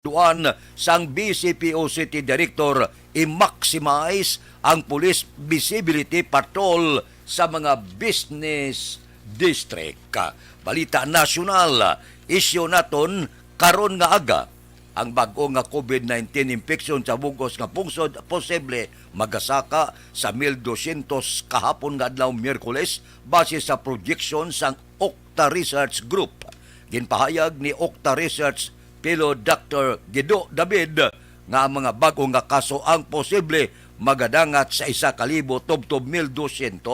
Duan sang BCPO City Director i-maximize ang police visibility patrol sa mga business district. Balita nasyonal, isyo naton karon nga aga ang bag-o nga COVID-19 infection sa bugos nga pungsod posible magasaka sa 1,200 kahapon nga adlaw Miyerkules base sa projection sang Octa Research Group. Ginpahayag ni Octa Research Pilo Dr. Guido David nga ang mga bago nga kaso ang posible magadangat sa 1,000 tubtob 1,200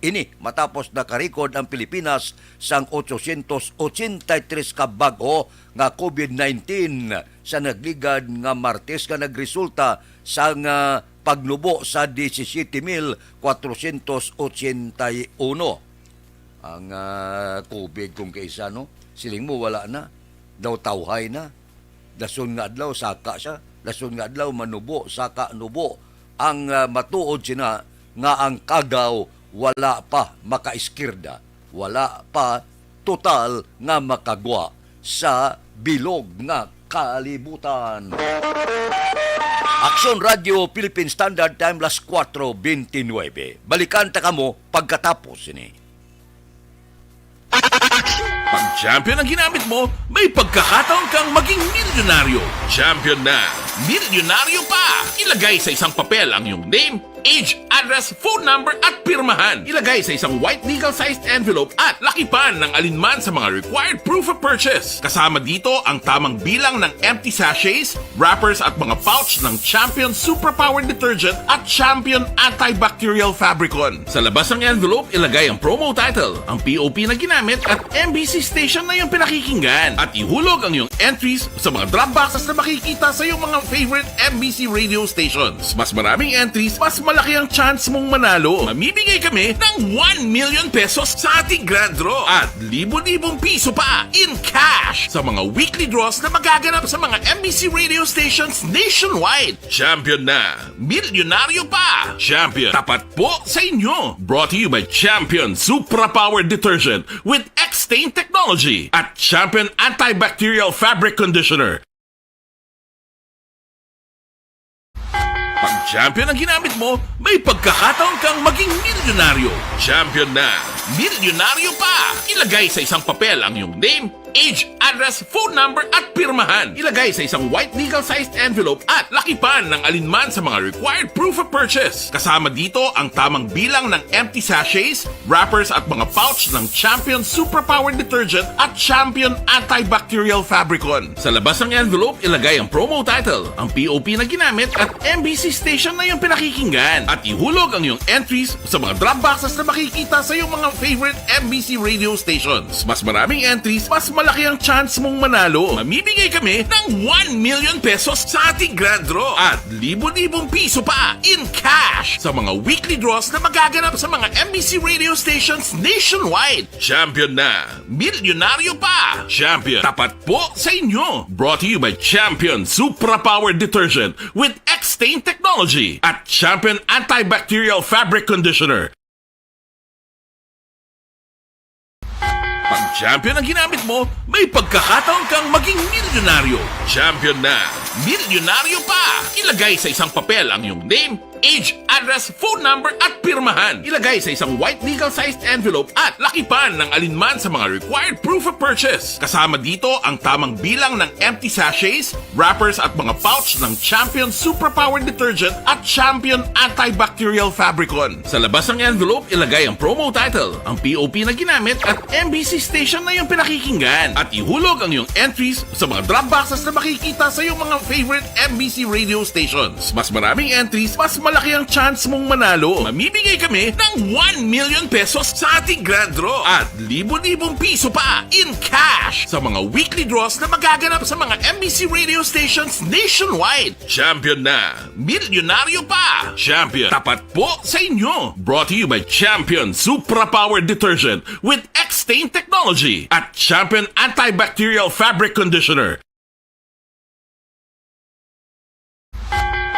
ini matapos nakarikod ang Pilipinas sang 883 ka bago nga COVID-19 sa nagligad nga Martes nga nagresulta sang pagnubo sa 17,481. Ang COVID kung kaisa, no? Siling mo wala na. Daw tawhay na. Dason nga adlaw saka siya. Dason nga adlaw manubo saka nubo. Ang matuod sina nga ang kagaw wala pa makaiskirda. Wala pa total nga makagwa sa bilog nga kalibutan. Aksyon Radio Philippine Standard Time las 4:29. Balikan ta kamo pagkatapos ini. Pag champion ang ginamit mo, may pagkakataon kang maging milyonaryo. Champion na, milyonaryo pa! Ilagay sa isang papel ang iyong name, age, address, phone number at pirmahan. Ilagay sa isang white legal-sized envelope at lakipan ng alinman sa mga required proof of purchase. Kasama dito ang tamang bilang ng empty sachets, wrappers at mga pouch ng Champion Superpower Detergent at Champion Antibacterial Fabricon. Sa labas ng envelope, ilagay ang promo title, ang POP na ginamit at MBC station na yung pinakikinggan. At ihulog ang iyong entries sa mga drop boxes na makikita sa iyong mga favorite MBC radio stations. Mas maraming entries, mas malaki ang chance mong manalo. Mamimigay kami ng 1 million pesos sa ating grand draw at libo-libong piso pa in cash sa mga weekly draws na magaganap sa mga MBC radio stations nationwide. Champion na, milyonaryo pa. Champion, tapat po sa inyo. Brought to you by Champion Superpower Detergent with X-Stain Technology at Champion Antibacterial Fabric Conditioner. Pag champion ang ginamit mo, may pagkakataon kang maging milyonaryo. Champion na, milyonaryo pa! Ilagay sa isang papel ang iyong name, age, address, phone number at pirmahan. Ilagay sa isang white legal-sized envelope at lakipan ng alinman sa mga required proof of purchase. Kasama dito ang tamang bilang ng empty sachets, wrappers at mga pouch ng Champion Superpower Detergent at Champion Antibacterial Fabricon. Sa labas ng envelope, ilagay ang promo title, ang POP na ginamit at MBC station na yung pinakikinggan. At ihulog ang iyong entries sa mga drop boxes na makikita sa iyong mga favorite MBC radio stations. Mas maraming entries, mas malaki ang chance mong manalo. Mamimigay kami ng 1 million pesos sa ating grand draw at libo-libong piso pa in cash sa mga weekly draws na magaganap sa mga MBC radio stations nationwide. Champion na, milyonaryo pa. Champion, tapat po sa inyo. Brought to you by Champion Superpower Detergent with X-Stain Technology at Champion Antibacterial Fabric Conditioner. Pag champion ang ginamit mo, may pagkakataon kang maging milyonaryo. Champion na, milyonaryo pa! Ilagay sa isang papel ang iyong name, age, address, phone number at pirmahan. Ilagay sa isang white legal-sized envelope at lakipan ng alinman sa mga required proof of purchase. Kasama dito ang tamang bilang ng empty sachets, wrappers at mga pouch ng Champion Superpower Detergent at Champion Antibacterial Fabricon. Sa labas ng envelope, ilagay ang promo title, ang POP na ginamit at MBC station na yung pinakikinggan. At ihulog ang iyong entries sa mga drop boxes na makikita sa iyong mga favorite MBC radio stations. Mas maraming entries, mas malaki ang chance mong manalo. Mamimigay kami ng 1 million pesos sa ating grand draw at libo-libong piso pa in cash sa mga weekly draws na magaganap sa mga MBC radio stations nationwide. Champion na, milyonaryo pa. Champion, tapat po sa inyo. Brought to you by Champion Superpower Detergent with X-Stain Technology at Champion Antibacterial Fabric Conditioner.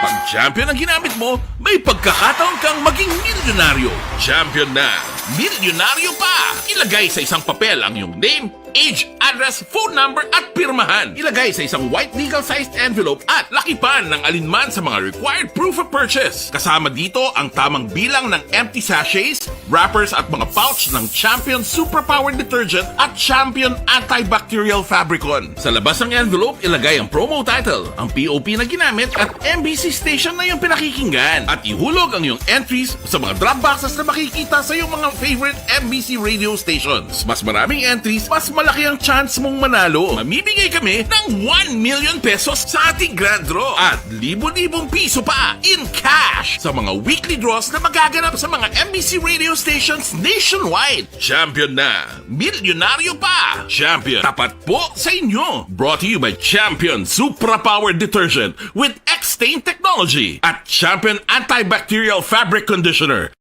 Pag champion ang ginamit mo, may pagkakataon kang maging milyonaryo. Champion na, milyonaryo pa! Ilagay sa isang papel ang iyong name, age, address, phone number at pirmahan. Ilagay sa isang white legal-sized envelope at lakipan ng alinman sa mga required proof of purchase. Kasama dito ang tamang bilang ng empty sachets, wrappers at mga pouch ng Champion Superpower Detergent at Champion Antibacterial Fabricon. Sa labas ng envelope, ilagay ang promo title, ang POP na ginamit at MBC station na yung pinakikinggan. At ihulog ang iyong entries sa mga drop boxes na makikita sa iyong mga favorite MBC radio stations. Mas maraming entries, mas malaki ang chance mong manalo. Mamimigay kami ng 1 million pesos sa ating grand draw at libo-libong piso pa in cash sa mga weekly draws na magaganap sa mga MBC radio stations nationwide. Champion na, milyonaryo pa. Champion, tapat po sa inyo. Brought to you by Champion Supra Power Detergent with X-Stain Technology at Champion Antibacterial Fabric Conditioner.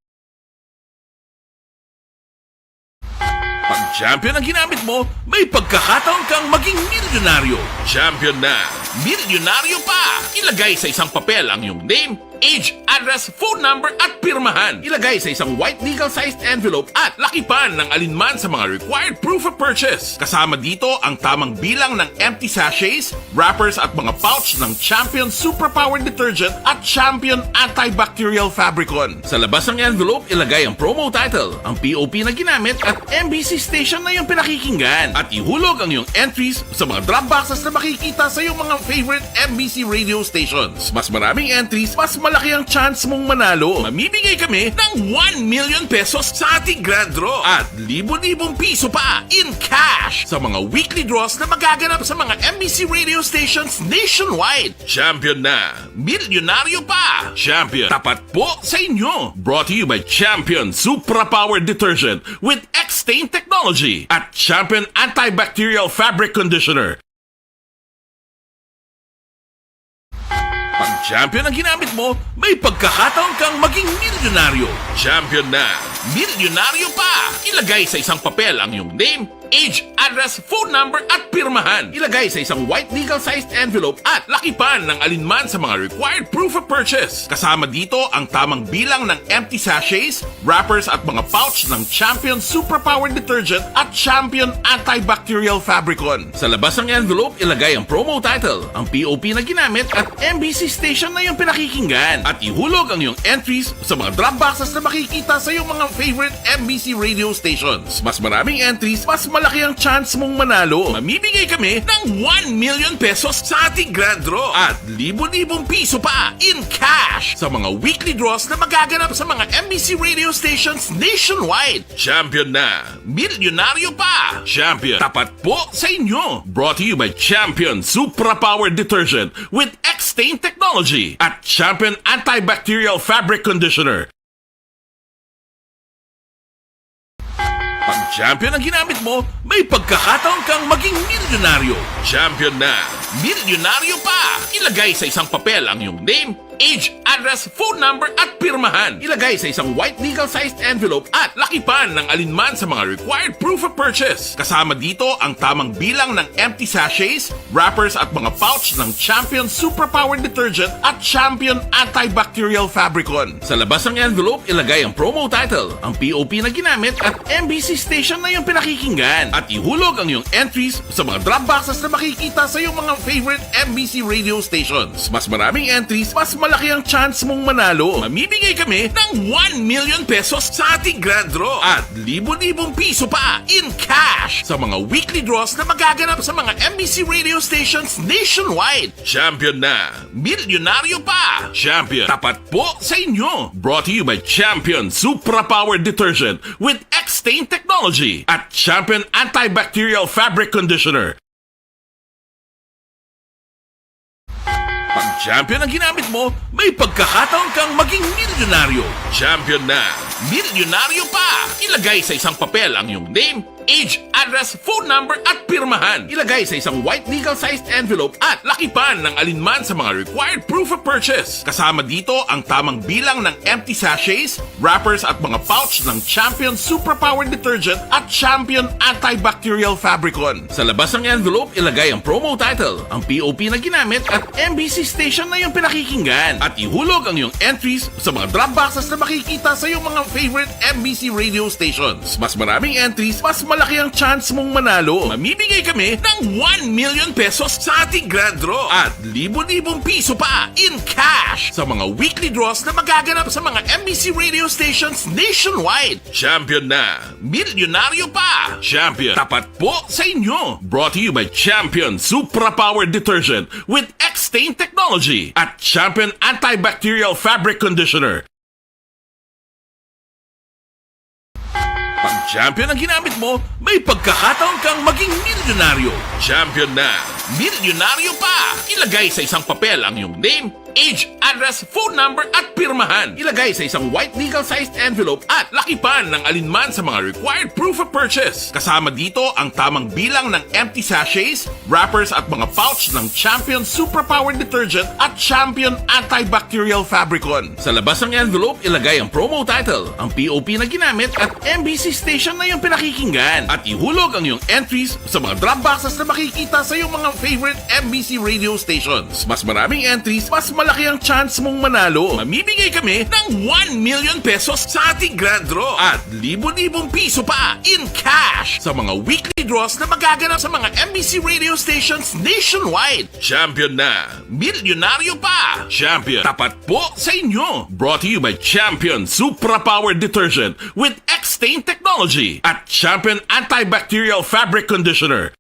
Pag champion ang ginamit mo, may pagkakataon kang maging milyonaryo. Champion na, milyonaryo pa. Ilagay sa isang papel ang iyong name, age, address, phone number at pirmahan. Ilagay sa isang white legal-sized envelope at lakipan ng alinman sa mga required proof of purchase. Kasama dito ang tamang bilang ng empty sachets, wrappers at mga pouch ng Champion Superpower Detergent at Champion Antibacterial Fabricon. Sa labas ng envelope, ilagay ang promo title, ang POP na ginamit at MBC station na yung pinakikinggan. At ihulog ang iyong entries sa mga drop boxes na makikita sa iyong mga favorite MBC radio stations. Mas maraming entries, mas malaki ang chance mong manalo. Mamimigay kami ng 1 million pesos sa ating grand draw at libo-libong piso pa in cash sa mga weekly draws na magaganap sa mga MBC radio stations nationwide. Champion na, milyonaryo pa. Champion, tapat po sa inyo. Brought to you by Champion Supra Power Detergent with X-Stain Technology at Champion Antibacterial Fabric Conditioner. Pag champion ang ginamit mo, may pagkakataon kang maging milyonaryo. Champion na, milyonaryo pa. Ilagay sa isang papel ang iyong name, age, address, phone number at pirmahan. Ilagay sa isang white legal-sized envelope at lakipan ng alinman sa mga required proof of purchase. Kasama dito ang tamang bilang ng empty sachets, wrappers at mga pouch ng Champion Superpower Detergent at Champion Antibacterial Fabricon. Sa labas ng envelope, ilagay ang promo title, ang POP na ginamit at MBC station na yung pinakikinggan. At ihulog ang iyong entries sa mga drop boxes na makikita sa iyong mga favorite MBC radio stations. Mas maraming entries, mas malaki ang chance mong manalo. Mamimigay kami ng 1 million pesos sa ating grand draw at libo-libong piso pa in cash sa mga weekly draws na magaganap sa mga MBC radio stations nationwide. Champion na, milyonaryo pa. Champion, tapat po sa inyo. Brought to you by Champion Supra Power Detergent with X-Stain Technology at Champion Antibacterial Fabric Conditioner. Pag champion ang ginamit mo, may pagkakataon kang maging milyonaryo. Champion na, milyonaryo pa. Ilagay sa isang papel ang iyong name, age, address, phone number at pirmahan. Ilagay sa isang white legal-sized envelope at lakipan ng alinman sa mga required proof of purchase. Kasama dito ang tamang bilang ng empty sachets, wrappers at mga pouch ng Champion Superpower Detergent at Champion Antibacterial Fabricon. Sa labas ng envelope, ilagay ang promo title, ang POP na ginamit at MBC station na yung pinakikinggan. At ihulog ang iyong entries sa mga drop boxes na makikita sa iyong mga favorite MBC radio stations. Mas maraming entries, mas malaki ang chance mong manalo. Mamimigay kami ng 1 million pesos sa ating grand draw at libo-libong piso pa in cash sa mga weekly draws na magaganap sa mga MBC radio stations nationwide. Champion na, milyonaryo pa. Champion, tapat po sa inyo. Brought to you by Champion Supra Power Detergent with X-Stain Technology at Champion Antibacterial Fabric Conditioner. Pag champion ang ginamit mo, may pagkakataon kang maging milyonaryo. Champion na, milyonaryo pa. Ilagay sa isang papel ang iyong name, age, address, phone number at pirmahan. Ilagay sa isang white legal-sized envelope at lakipan ng alinman sa mga required proof of purchase. Kasama dito ang tamang bilang ng empty sachets, wrappers at mga pouch ng Champion Superpower Detergent at Champion Antibacterial Fabricon. Sa labas ng envelope, ilagay ang promo title, ang POP na ginamit at MBC station na yung pinakikinggan. At ihulog ang iyong entries sa mga drop boxes na makikita sa iyong mga favorite MBC radio stations. Mas maraming entries, mas malaki malaki ang chance mong manalo. Mamimigay kami ng 1 million pesos sa ating grand draw at libo-libong piso pa in cash sa mga weekly draws na magaganap sa mga MBC radio stations nationwide. Champion na, milyonaryo pa. Champion, tapat po sa inyo. Brought to you by Champion Supra Powered Detergent with X-Stain Technology at Champion Antibacterial Fabric Conditioner. Pag champion ang ginamit mo, may pagkakataon kang maging milyonaryo. Champion na, milyonaryo pa. Ilagay sa isang papel ang iyong name, age, address, phone number at pirmahan. Ilagay sa isang white legal-sized envelope at lakipan ng alinman sa mga required proof of purchase. Kasama dito ang tamang bilang ng empty sachets, wrappers at mga pouch ng Champion Super Powered Detergent at Champion Antibacterial Fabricon. Sa labas ng envelope, ilagay ang promo title, ang POP na ginamit at MBC station na yung pinakikinggan. At ihulog ang iyong entries sa mga drop boxes na makikita sa iyong mga favorite MBC radio stations. Mas maraming entries, mas malaki ang chance mong manalo. Mamimigay kami ng 1 million pesos sa ating grand draw at libo-libong piso pa in cash sa mga weekly draws na magaganap sa mga MBC radio stations nationwide. Champion na, milyonaryo pa. Champion, tapat po sa inyo. Brought to you by Champion Supra Powered Detergent with X-Stain Technology at Champion Antibacterial Fabric Conditioner.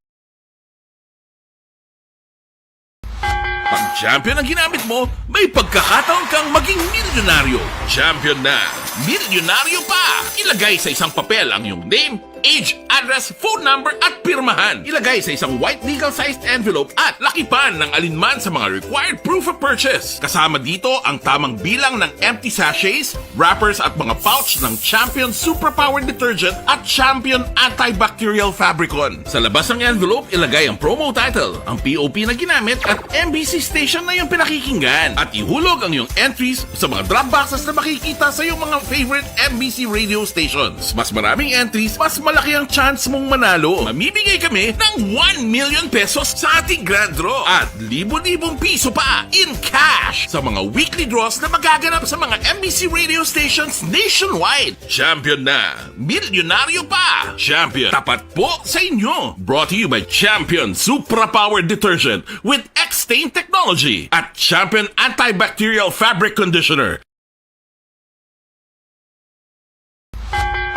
Pag champion ang ginamit mo, may pagkakataon kang maging milyonaryo. Champion na, milyonaryo pa. Ilagay sa isang papel ang iyong name, age, address, phone number at pirmahan. Ilagay sa isang white legal-sized envelope at lakipan ng alinman sa mga required proof of purchase. Kasama dito ang tamang bilang ng empty sachets, wrappers at mga pouch ng Champion Super Powered Detergent at Champion Antibacterial Fabricon. Sa labas ng envelope, ilagay ang promo title, ang POP na ginamit at MBC station na yung pinakikinggan. At ihulog ang iyong entries sa mga drop boxes na makikita sa iyong mga favorite MBC radio stations. Mas maraming entries, mas malaki ang chance mong manalo. Mamimigay kami ng 1 million pesos sa ating grand draw at libo-libong piso pa in cash sa mga weekly draws na magaganap sa mga MBC radio stations nationwide. Champion na, milyonaryo pa. Champion, tapat po sa inyo. Brought to you by Champion Supra Powered Detergent with X-Stain Technology at Champion Antibacterial Fabric Conditioner.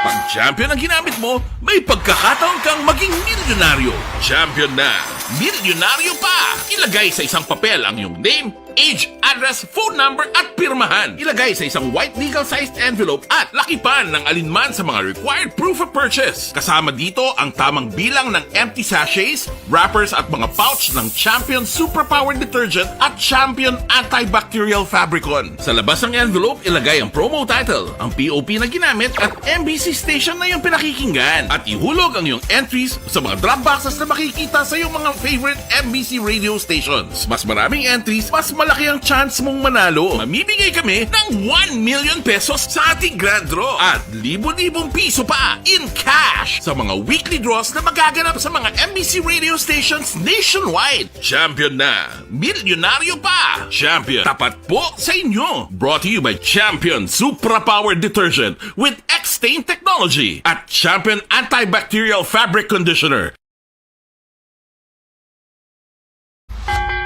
Pag champion ang ginamit mo, may pagkakataon kang maging milyonaryo. Champion na, milyonaryo pa. Ilagay sa isang papel ang iyong name, age, address, phone number at pirmahan. Ilagay sa isang white legal-sized envelope at lakipan ng alinman sa mga required proof of purchase. Kasama dito ang tamang bilang ng empty sachets, wrappers at mga pouch ng Champion Super Powered Detergent at Champion Antibacterial Fabricon. Sa labas ng envelope, ilagay ang promo title, ang POP na ginamit at MBC station na yung pinakikinggan. At ihulog ang iyong entries sa mga drop boxes na makikita sa iyong mga favorite MBC radio stations. Mas maraming entries, mas malaki ang chance mong manalo. Mamimigay kami ng 1 million pesos sa ating grand draw at libo-libong piso pa in cash sa mga weekly draws na magaganap sa mga MBC radio stations nationwide. Champion na, milyonaryo pa. Champion, tapat po sa inyo. Brought to you by Champion Supra Powered Detergent with X-Stain Technology at Champion Antibacterial Fabric Conditioner.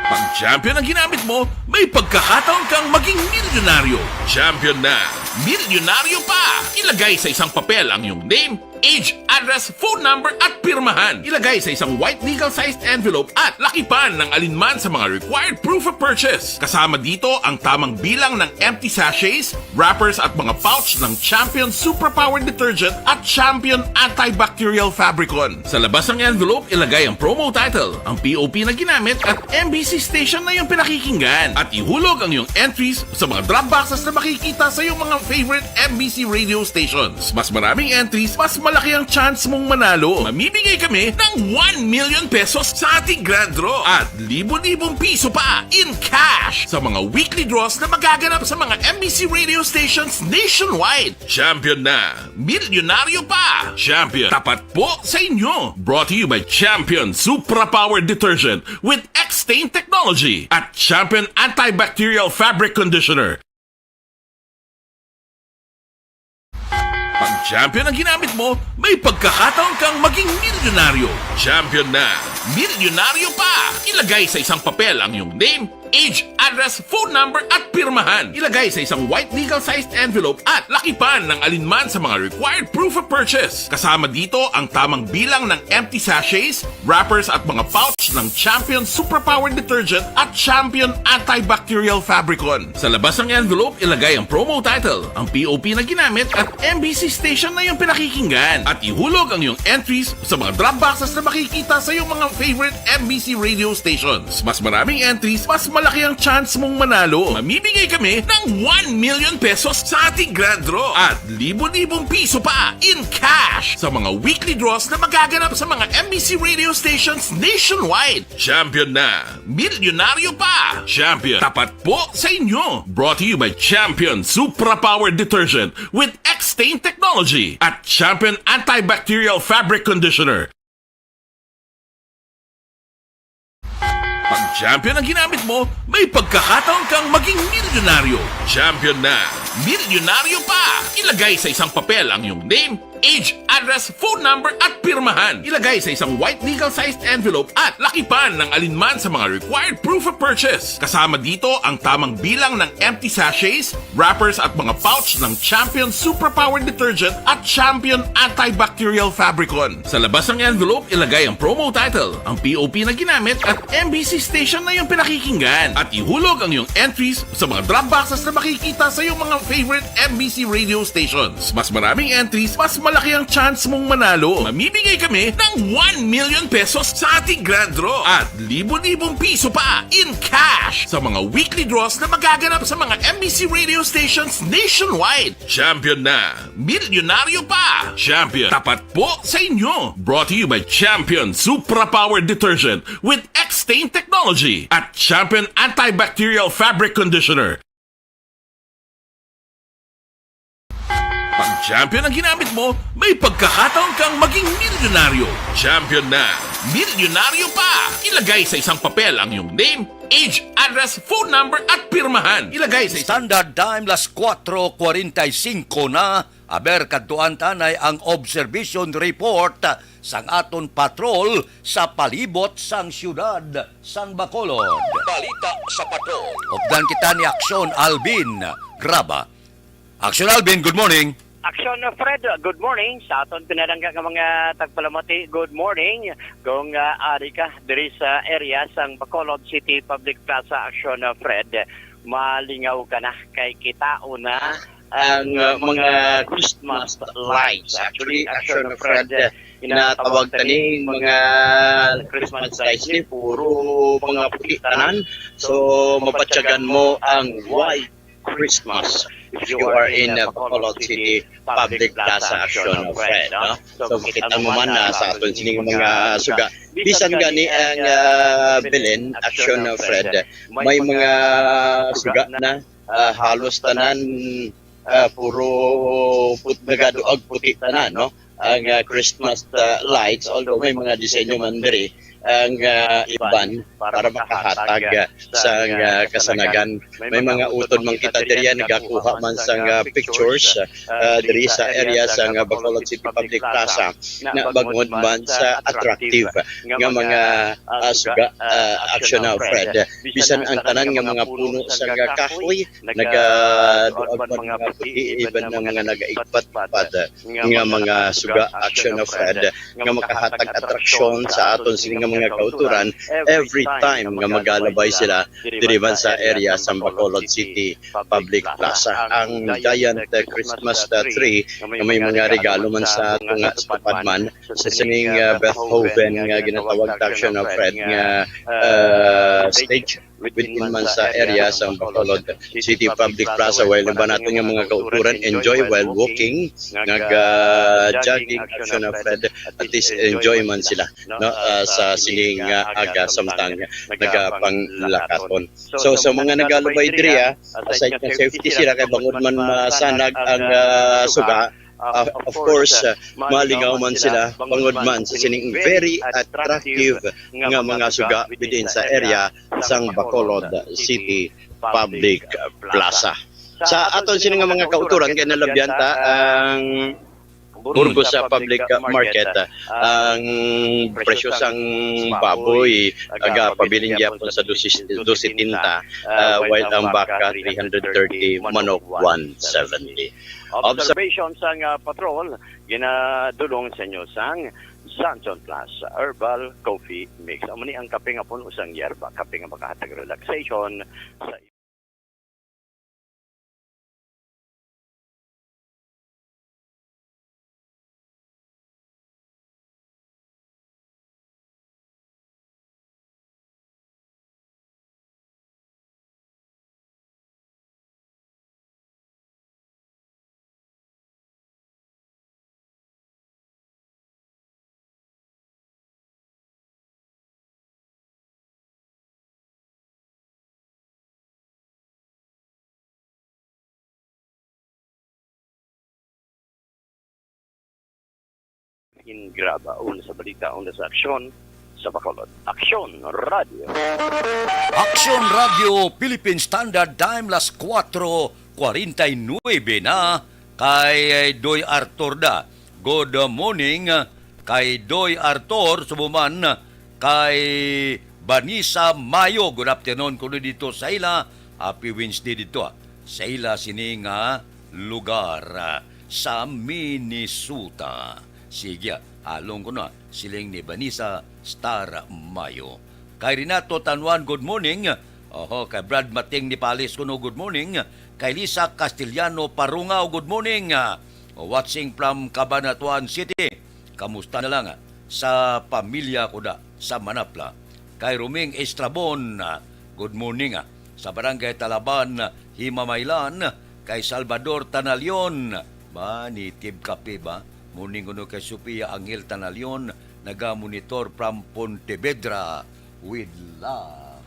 Pag champion ang ginamit mo, may pagkakataon kang maging milyonaryo. Champion na, milyonaryo pa. Ilagay sa isang papel ang iyong name, age, address, phone number at pirmahan. Ilagay sa isang white legal-sized envelope at lakipan ng alinman sa mga required proof of purchase. Kasama dito ang tamang bilang ng empty sachets, wrappers at mga pouch ng Champion Super Powered Detergent at Champion Antibacterial Fabricon. Sa labas ng envelope, ilagay ang promo title, ang POP na ginamit at MBC station na yung pinakikinggan. At ihulog ang iyong entries sa mga drop boxes na makikita sa iyong mga favorite MBC radio stations. Mas maraming entries, mas malaki ang chance mong manalo. Mamimigay kami ng 1 million pesos sa ating grand draw at libo-libong piso pa in cash sa mga weekly draws na magaganap sa mga MBC radio stations nationwide. Champion na, milyonaryo pa. Champion, tapat po sa inyo. Brought to you by Champion Supra Powered Detergent with X-Stain Technology at Champion Antibacterial Fabric Conditioner. Pag champion ang ginamit mo, may pagkakataon kang maging milyonaryo. Champion na, milyonaryo pa! Ilagay sa isang papel ang iyong name, age, address, phone number at pirmahan. Ilagay sa isang white legal-sized envelope at lakipan ng alinman sa mga required proof of purchase. Kasama dito ang tamang bilang ng empty sachets, wrappers at mga pouch ng Champion Superpower Detergent at Champion Antibacterial Fabricon. Sa labas ng envelope, ilagay ang promo title, ang POP na ginamit at MBC station na yung pinakikinggan. At ihulog ang iyong entries sa mga drop boxes na makikita sa iyong mga favorite MBC radio stations. Mas maraming entries, mas malaki ang chance mong manalo. Mamimigay kami ng 1 million pesos sa ating grand draw at libo-libong piso pa in cash sa mga weekly draws na magaganap sa mga MBC radio stations nationwide. Champion na, milyonaryo pa! Champion, tapat po sa inyo! Brought to you by Champion Supra-Powered Detergent with X-Stain Technology at Champion Antibacterial Fabric Conditioner. Pag champion ang ginamit mo, may pagkakataon kang maging milyonaryo. Champion na, milyonaryo pa! Ilagay sa isang papel ang iyong name, age, address, phone number at pirmahan. Ilagay sa isang white legal-sized envelope at lakipan ng alinman sa mga required proof of purchase. Kasama dito ang tamang bilang ng empty sachets, wrappers at mga pouch ng Champion Superpower Detergent at Champion Antibacterial Fabricon. Sa labas ng envelope, ilagay ang promo title, ang POP na ginamit at MBC station na yung pinakikinggan. At ihulog ang iyong entries sa mga drop boxes na makikita sa iyong mga favorite MBC radio stations. Mas maraming entries, mas malaki ang chance mong manalo. Mamimigay kami ng 1 million pesos sa ating grand draw at libo-libong piso pa in cash sa mga weekly draws na magaganap sa mga MBC radio stations nationwide. Champion na, milyonaryo pa! Champion, tapat po sa inyo! Brought to you by Champion Supra-Powered Detergent with X-Stain Technology at Champion Antibacterial Fabric Conditioner. Pag champion ang ginamit mo, may pagkakataon kang maging milyonaryo. Champion na, milyonaryo pa! Ilagay sa isang papel ang iyong name, age, address, phone number at pirmahan. Ilagay sa isang Standard Time, las 4:45 na. Aber kadtuan tanay ang observation report sang aton patrol sa palibot sang syudad sang Bacolod. Balita sa patrol. Updan kita ni Aksyon Alvin Graba. Aksyon Alvin, good morning. Aksyon Fred, good morning. Sa aton pinarangga nga mga tagpalamati, good morning. Kung ari ka diri sa area sang Bacolod City Public Plaza, Aksyon Fred, malingaw ka na kay kita una ang mga Christmas lights. Actually, Aksyon Fred, inatawag taning mga Christmas lights ni puro mga puti tanan. So mapatyagan mo ang white Christmas if you are in Bacolod City Public Plaza, Aksyon Fred. No? So makita mo man na sa aton sining mga suga. Bisan gani ang Belen, Aksyon Fred, may mga suga na halos tanan puro nagaduag puti tanan, no? Ang Christmas lights, although may mga disenyo man diri ang iban para makahatag sa kasanagan. May mga utod man kita diri nagakuha man sang pictures diri sa area sa Bacolod City Public Plaza na bangod man sa attractive nga mga suga, Aksyon Fred. Bisan ang tanan nga mga puno sa kahoy nagaduag man mga puti, even na mga nagaigpat-pat nga mga suga, Aksyon Fred, nga makahatag atraksyon sa aton sining mga kauturan every time nga magalabay sila diri man sa area sa Bacolod City Public Plaza. Ang giant Christmas tree nga may mga regalo man sa tunga stupad man sa sining Beethoven nga ginatawag Aksyon Fred nga stage within man sa area sa Bacolod City Public Plaza. While ba natin yung mga kauturan enjoy while walking, nag-jogging, Aksyon Fred, at least enjoy man sila, no, sa sining aga samtang nagapanglakaton. So sa mga nagalubay diri, aside ng safety sila kay bangod man masanag ang suga, of course, malingaw man sila, bangod man sa sining very attractive nga mga suga within sa area sang Bacolod City Public Plaza. Sa aton sining nga mga kauturan kay nalabyan ta ang Burgos sa public market, ang presyo sang baboy aga pabiling gyapon sa 270, while ang baka 330, manok 170. Observation sang patrol ginadulong sa inyo sang Sanson Plus Herbal Coffee Mix. Amo ni ang kape nga pun usang yerba, kape nga makahatag relaxation sa in graba una sa balita una sa aksyon sa Bacolod. Aksyon Radio. Action Radio Philippine Standard Time las 4:49 na kay Doy Arthur da. Good morning kay Doy Arthur sumuman kay Vanessa Mayo. Good afternoon kuno dito sa ila. Happy Wednesday dito sa ila sini nga lugar sa Minnesota. Sige, along ko na siling ni Vanessa Star Mayo. Kay Renato Tanwan, good morning. Kay Brad Mating ni Palis kuno, good morning. Kay Lisa Castellano Parungaw, good morning. Watching from Cabanatuan City. Kamusta na lang sa pamilya ko da sa Manapla. Kay Ruming Estrabon, good morning. Sa Barangay Talaban, Himamaylan. Kay Salvador Tanalion, ba, nitib kape ba? Morning kuno kay Sophia Angel Tanalion, naga-monitor from Pontevedra with love.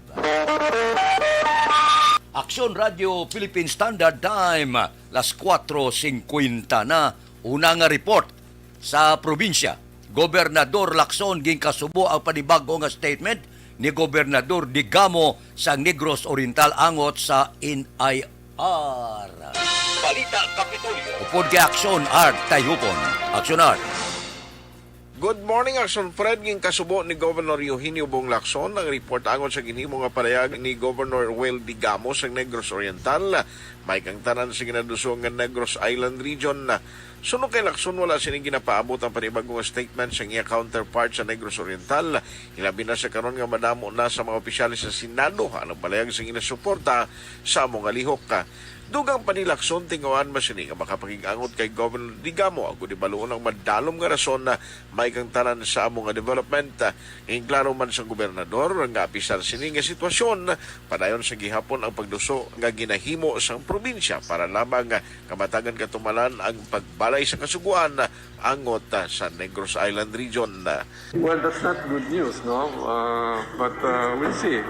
Aksyon Radio Philippine Standard Time, las 4:50 na. Una nga report sa probinsya. Gobernador Lacson ging kasubo ang panibago nga statement ni Gobernador Digamo sa Negros Oriental angot sa NIR. Balita Kapitolyo. Upod kay Aksyon Art Tayhupon. Aksyon Art. Good morning, Action Fred. Ging kasubo ni Governor Eugenio Bong Lacson ang report angon sa ginhimo nga palayag ni Governor Will Digamo sa Negros Oriental. May kang tanan sa ginadusong nga Negros Island Region. Suno kay Lacson, wala sining ginapaabot ang panibagong statement sa iya counterpart sa Negros Oriental. Ilabi na sa karon nga madamo na sa mga opisyalis sa Senado ang palayag sa ginasuporta sa among alihok. Dugang panilakson tingawan masini nga makapag-angot kay Governor Digamo ako di baluon ang madalom nga rason na may kang tanan sa among nga development. Ngayong klaro man sa gobernador nga apisar sini nga sitwasyon padayon sa gihapon ang pagduso nga ginahimo sa probinsya para lamang kamatagan katumalan ang pagbalay sa kasuguan angot sa Negros Island Region. Well, that's not good news, no? But we'll see.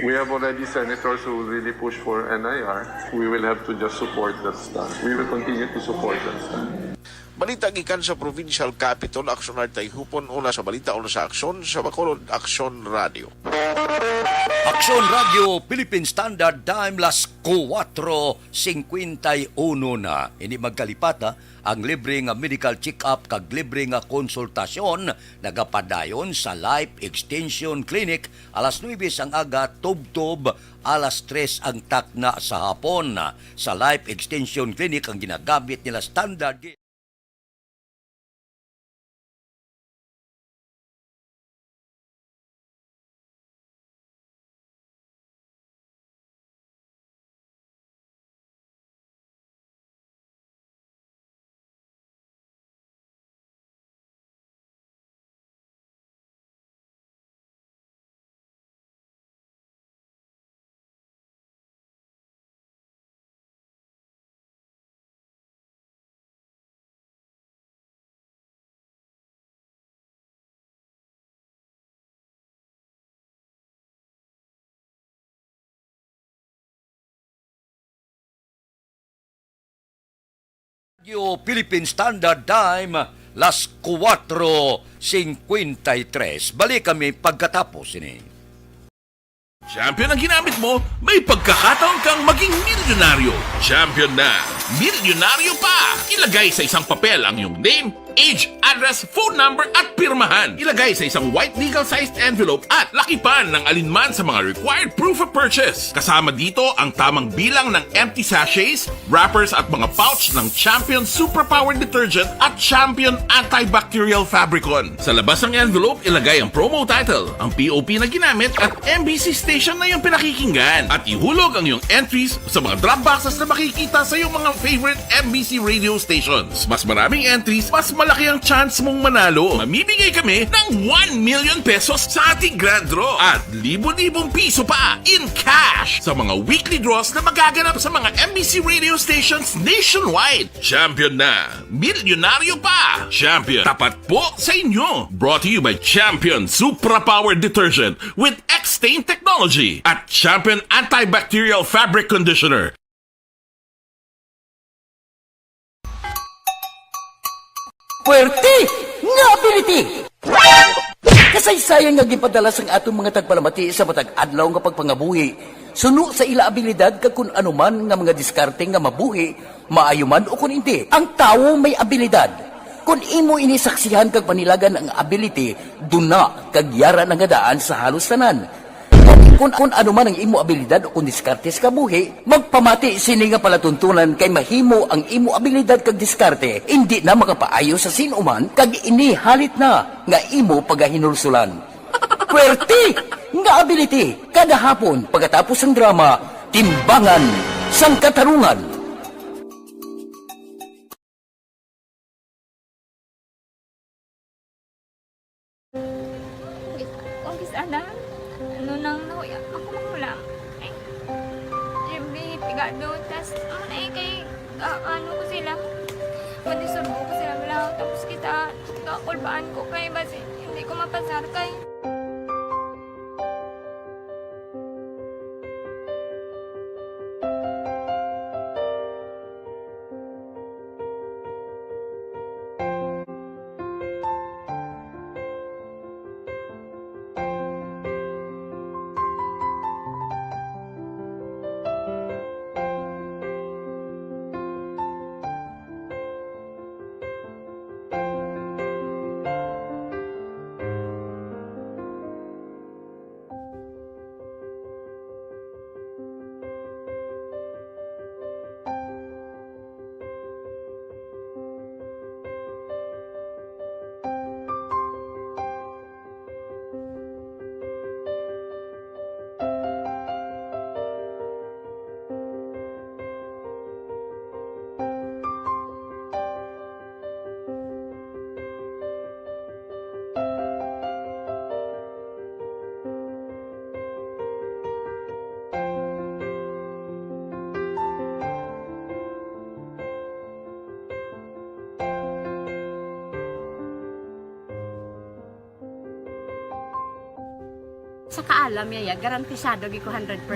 We have already senators who really push for NIR. We will have to just support that stand. We will continue to support that stand. Balita gikan sa Provincial Capital, Aksyon Art Tayhupon, una sa balita, una sa aksyon, sa Bacolod, Aksyon Radio. Aksyon Radio Philippine Standard Time las 4:51 na. Ini magkalipata ang libre nga medical check-up kag libre nga konsultasyon nagapadayon sa Life Extension Clinic alas 9 ang aga tub-tub alas 3 ang takna sa hapon. Sa Life Extension Clinic ang ginagamit nila standard Radio Philippine Standard Time las 4:53. Balik kami pagkatapos ini. Champion ang ginamit mo, may pagkakataon kang maging milyonaryo. Champion na, milyonaryo pa! Ilagay sa isang papel ang iyong name, age, address, phone number at pirmahan. Ilagay sa isang white legal-sized envelope at lakipan ng alinman sa mga required proof of purchase. Kasama dito ang tamang bilang ng empty sachets, wrappers at mga pouch ng Champion Superpower Detergent at Champion Antibacterial Fabricon. Sa labas ng envelope, ilagay ang promo title, ang POP na ginamit at MBC station na yung pinakikinggan. At ihulog ang iyong entries sa mga drop boxes na makikita sa iyong mga favorite MBC radio stations. Mas maraming entries, mas malaki ang chance mong manalo. Mamimigay kami ng 1 million pesos sa ating grand draw at libo-libong piso pa in cash sa mga weekly draws na magaganap sa mga MBC radio stations nationwide. Champion na, milyonaryo pa! Champion, tapat po sa inyo. Brought to you by Champion Supra Power Detergent with X-Stain Technology at Champion Antibacterial Fabric Conditioner. Puwerte nga ability! Kasaysayan nga gipadala sang atong mga tagpalamati sa matag adlaw nga pagpangabuhi. Suno sa ila abilidad kag kun anuman nga mga diskarte nga mabuhi, maayo man o kun hindi. Ang tawo may abilidad. Kung imo inisaksihan kag panilagan ang ability, duna kag yara nga daan sa halos tanan. Kung ano man ang imo abilidad o kung diskarte sa kabuhi, magpamati sini nga palatuntunan kay mahimo ang imo abilidad kag diskarte, hindi na makapaayo sa sinuman kag inihalit na nga imo pagahinulsulan. Puwerte nga ability, kada hapon pagkatapos ng drama, Timbangan sang Katarungan. Sana, ano nang nahuya ako magulang. Ay, Jimmy, pigado, tas, kay, ano ko sila, madisurbo ko sila lang, tapos kita, kakulbaan ko kay, basi, hindi ko mapasar kay. Sa kaalam yaya, garantisado gi ko 100%.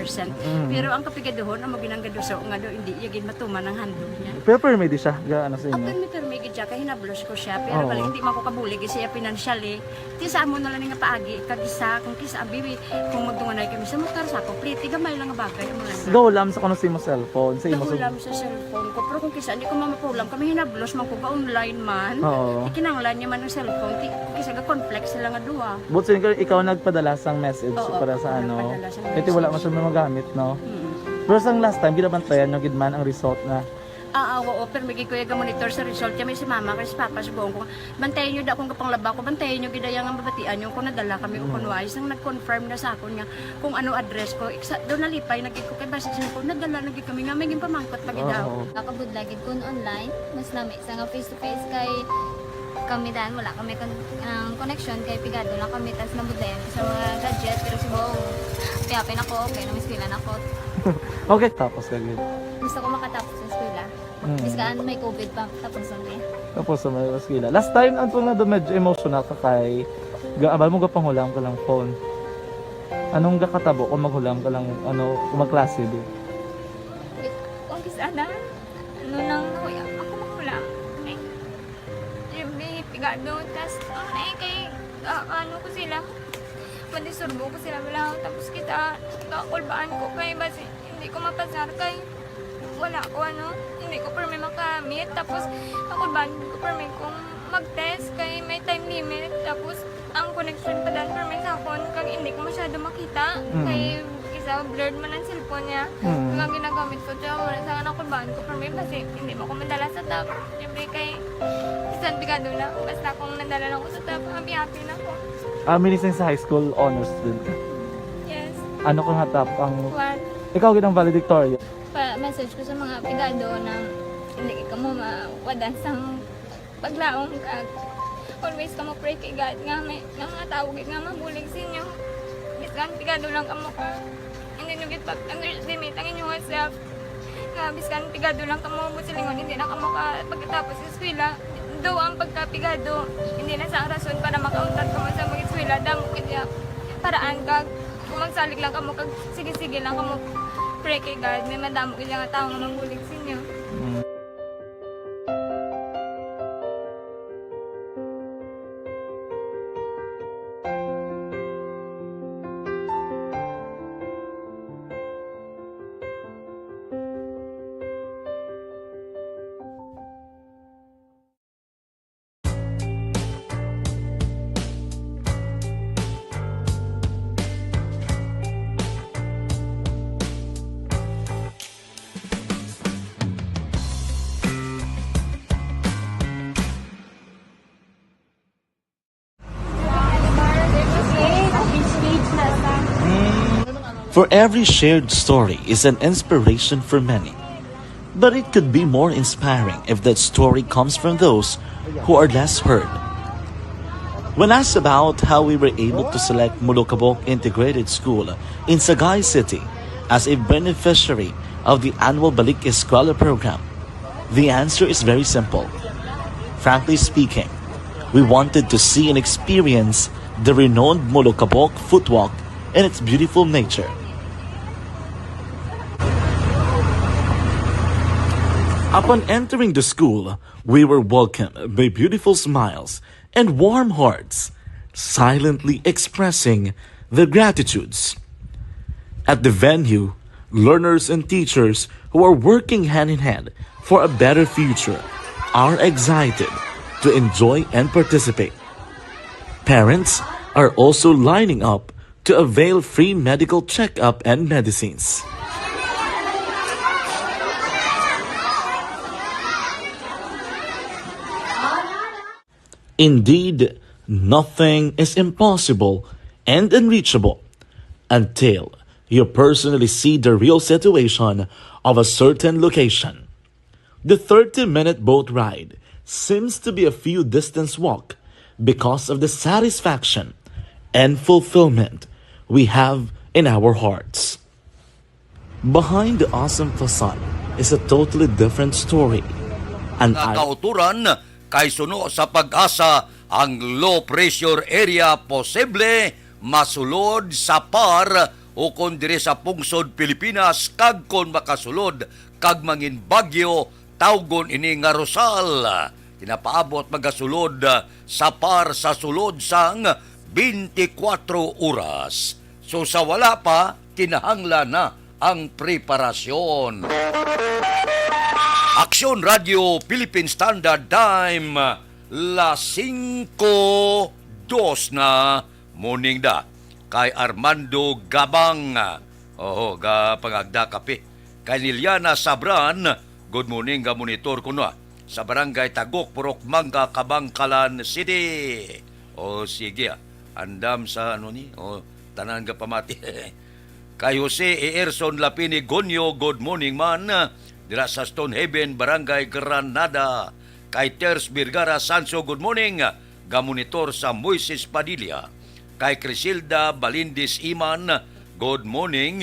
Pero ang kapigaduhon, ang maginanggaduso nga do, hindi yagin matuman ang handog niya. Pero permedi siya, gaano sa inyo? Ang permit gid siya, kay hinablos ko siya. Pero balik, hindi man ko kabulig siya financially. Tisa mo na lang nga paagi, kagisa, kung kisa bibi, kung magdunganay kami sa motor sa ko, pliti, gamay lang nga bagay. Gawlam sa kano sa imo cellphone? Sa imo Gahulam sa cellphone ko. Pero kung kisa, hindi ko mamapulam. Kami hinablos man ko ba online man. Oo. Ikinanglan niya man ang cellphone. Kisa ga complex sila nga duwa. But ikaw nagpadala sang message para sa ano? nagpadala siya ng Kasi wala message. masyadong magamit, no? Pero sang last time, ginabantayan nyo gidman ang result na. Oo, pero may kuya monitor sa result kami si mama kasi si papa si buong ko. Bantayan nyo da kung kapang laba ko, bantayan nyo gidayang ang babatian yung kung nadala kami o kung wais. Nang nag-confirm na sa akin nga kung ano address ko. Doon nalipay, naging ko kay basta ko, nadala naging kami nga, may pamangkot pag daw. Kakabudlagid kun online, mas lami sa nga face-to-face kay kami dahil wala kami connection kay pigado lang kami tas nabudlayan sa mga gadget pero si buong piyapin ako, okay, namiskilan ako. Okay, tapos kagad. Gusto ko makatapos sa eskwela. Biskaan may COVID pa, tapos kami. Tapos sa may maskila. Last time, ang na do medyo emotional ka kay gaabal mo gapanghulam ka lang phone. Anong gakatabo kung maghulam ka lang, kung magklase di? Kung sana, ano nang nahuya ako magulang. Ay, Jimmy, pigado, tas, kay, ano ko sila, madisurbo ko sila wala. Tapos kita, kakulbaan ko kay basi, hindi ko mapasar kay wala ko hindi ko per may makamit. Tapos kakulbaan ko per may kung mag-test kay may time limit. Tapos ang connection pa dan per may sakon kag hindi ko masyado makita. Kay isa blurred man ang cellphone niya. Mga ginagamit ko siya wala sa kakulbaan ko per may basi hindi mo ko madala sa tap. Siyempre kay isang bigado na. Basta kung nadala lang ko sa tap, happy na ako. Minising sa high school honors student ka. Yes. Ano kung hatap ang... What? Ikaw ginang valedictorian. Message ko sa mga pigado na hindi ka mo mawadan sa paglaong kag always ka mo pray kay God nga may mga tawag nga mabulig sa inyo. Biskan pigado lang ka mo ka. Hindi nyo git pag-underestimate ang inyong self. Nga biskan pigado lang ka mo busilingon hindi na ka mo ka pagkatapos sa eskwela. Do ang pagkapigado hindi na sa rason para makauntat ka mo sa mga eskwela damo kaya paraan kag kung magsalig lang ka mo kag sige-sige lang ka mo pray kay God may madamo kaya nga tao nga mabulig sa inyo. For every shared story is an inspiration for many. But it could be more inspiring if that story comes from those who are less heard. When asked about how we were able to select Mulukabok Integrated School in Sagay City as a beneficiary of the annual Balik Eskwela program, the answer is very simple. Frankly speaking, we wanted to see and experience the renowned Mulukabok footwalk in its beautiful nature. Upon entering the school, we were welcomed by beautiful smiles and warm hearts, silently expressing their gratitudes. At the venue, learners and teachers who are working hand in hand for a better future are excited to enjoy and participate. Parents are also lining up to avail free medical checkup and medicines. Indeed, nothing is impossible and unreachable until you personally see the real situation of a certain location. The 30-minute boat ride seems to be a few distance walk because of the satisfaction and fulfillment we have in our hearts. Behind the awesome facade is a totally different story. Kauturan kay suno sa pag-asa ang low pressure area posible masulod sa par o kon dire sa pungsod Pilipinas kag kon makasulod kag mangin bagyo tawgon ini nga Rosal. Tinapaabot magasulod sa par sa sulod sang 24 oras. So sa wala pa, kinahanglan na ang preparasyon. Aksyon Radio Philippine Standard Time, la 5:02 na morning da. Kay Armando Gabang, pangagda kape. Kay Liliana Sabran, good morning ga monitor kuno sa barangay Tagok, Purok Mangga, Kabangkalan City. Sige andam sa tanan ga pamati. Kay Jose Erson Lapini Gonyo, good morning man. Dira sa Stonehaven, Barangay Granada. Kay Ters Birgara Sanso, good morning. Gamonitor sa Moises Padilla. Kay Crisilda Balindis Iman, good morning.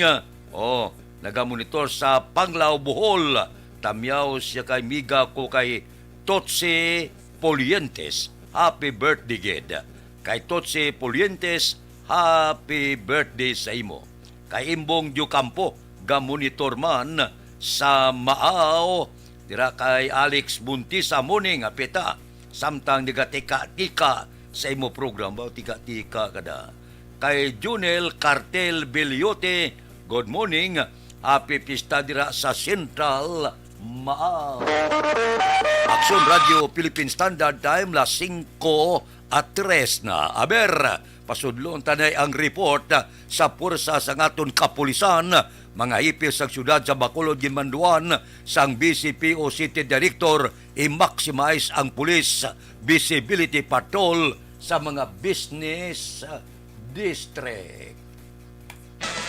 Nagamonitor sa Panglao, Bohol. Tamyaw siya kay Miga ko kay Totse Polientes. Happy birthday, Ged. Kay Totse Polientes, happy birthday sa imo. Kay Imbong Diocampo, gamonitor man sa Maaw, dira kay Alex Buntisa morning apita samtang diga tika-tika sa imo program ba tika-tika kada kay Junel Cartel Beliote. Good morning. Happy pista dira sa Central Maa. Aksyon Radio Philippine Standard Time las 5:03 na. Aber, pasudlon tanay ang report sa pursa sa ngaton kapulisan, mga ipil sa syudad sa Bacolod, Ginmanduan, sang BCPO City Director i-maximize ang pulis visibility patrol sa mga business district.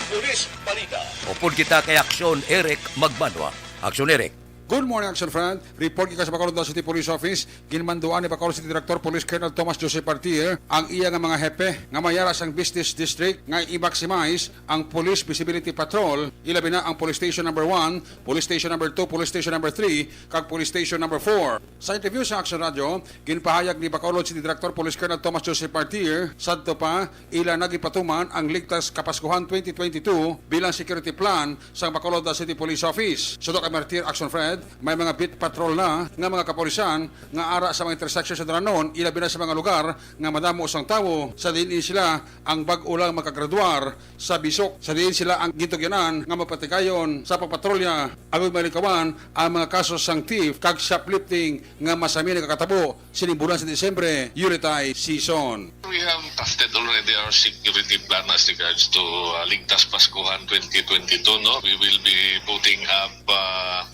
Pulis Balita. Upod kita kay Aksyon Eric Magbanwa. Aksyon Eric. Good morning, Action Friend. Report kita sa Bacolod City Police Office. Ginmanduan ni Bacolod City Director Police Colonel Thomas Joseph Partier ang iya nga mga hepe nga mayara sang business district nga i-maximize ang police visibility patrol. Ilabi na ang Police Station number 1, Police Station number 2, Police Station number 3, kag Police Station number 4. Sa interview sa Action Radio, ginpahayag ni Bacolod City Director Police Colonel Thomas Joseph Partier, sadto pa ila nagipatuman ang Ligtas Kapaskuhan 2022 bilang security plan sa Bacolod City Police Office. Sudok kay Partier, Action Friend, may mga beat patrol na nga mga kapolisan nga ara sa mga intersection sa Dranon, ilabi na sa mga lugar nga madamo sang tawo. Sa diin sila ang bag-o lang makagraduar sa bisok. Sa diin sila ang gitugyanan nga mapatikayon sa pagpatrolya agud malikawan ang mga kaso sang thief kag shoplifting nga masami nakakatabo sinimbulan sa Disyembre Yuletide season. We have tested already our security plan as regards to Ligtas Paskuhan 2022. No, we will be putting up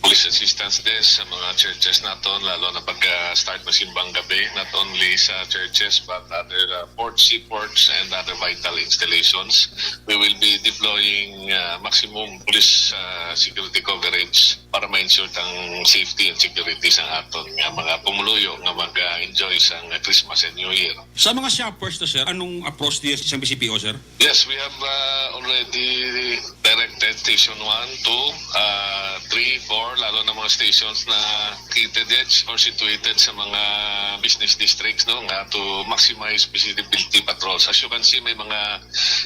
police assistance desk sa mga churches naton, lalo na pagka-start ng simbang gabi, not only sa churches but other ports, seaports, and other vital installations. We will be deploying maximum police security coverage para ma-ensure ang safety and security sa aton nga mga pumuluyo nga mag-enjoy sa Christmas and New Year. Sa mga shoppers to, sir, anong approach niya sa BCPO, sir? Yes, we have already directed Station 1, 2, 3, 4, lalo na mga stations na located or situated sa mga business districts, no, nga to maximize visibility patrols. As you can see, may mga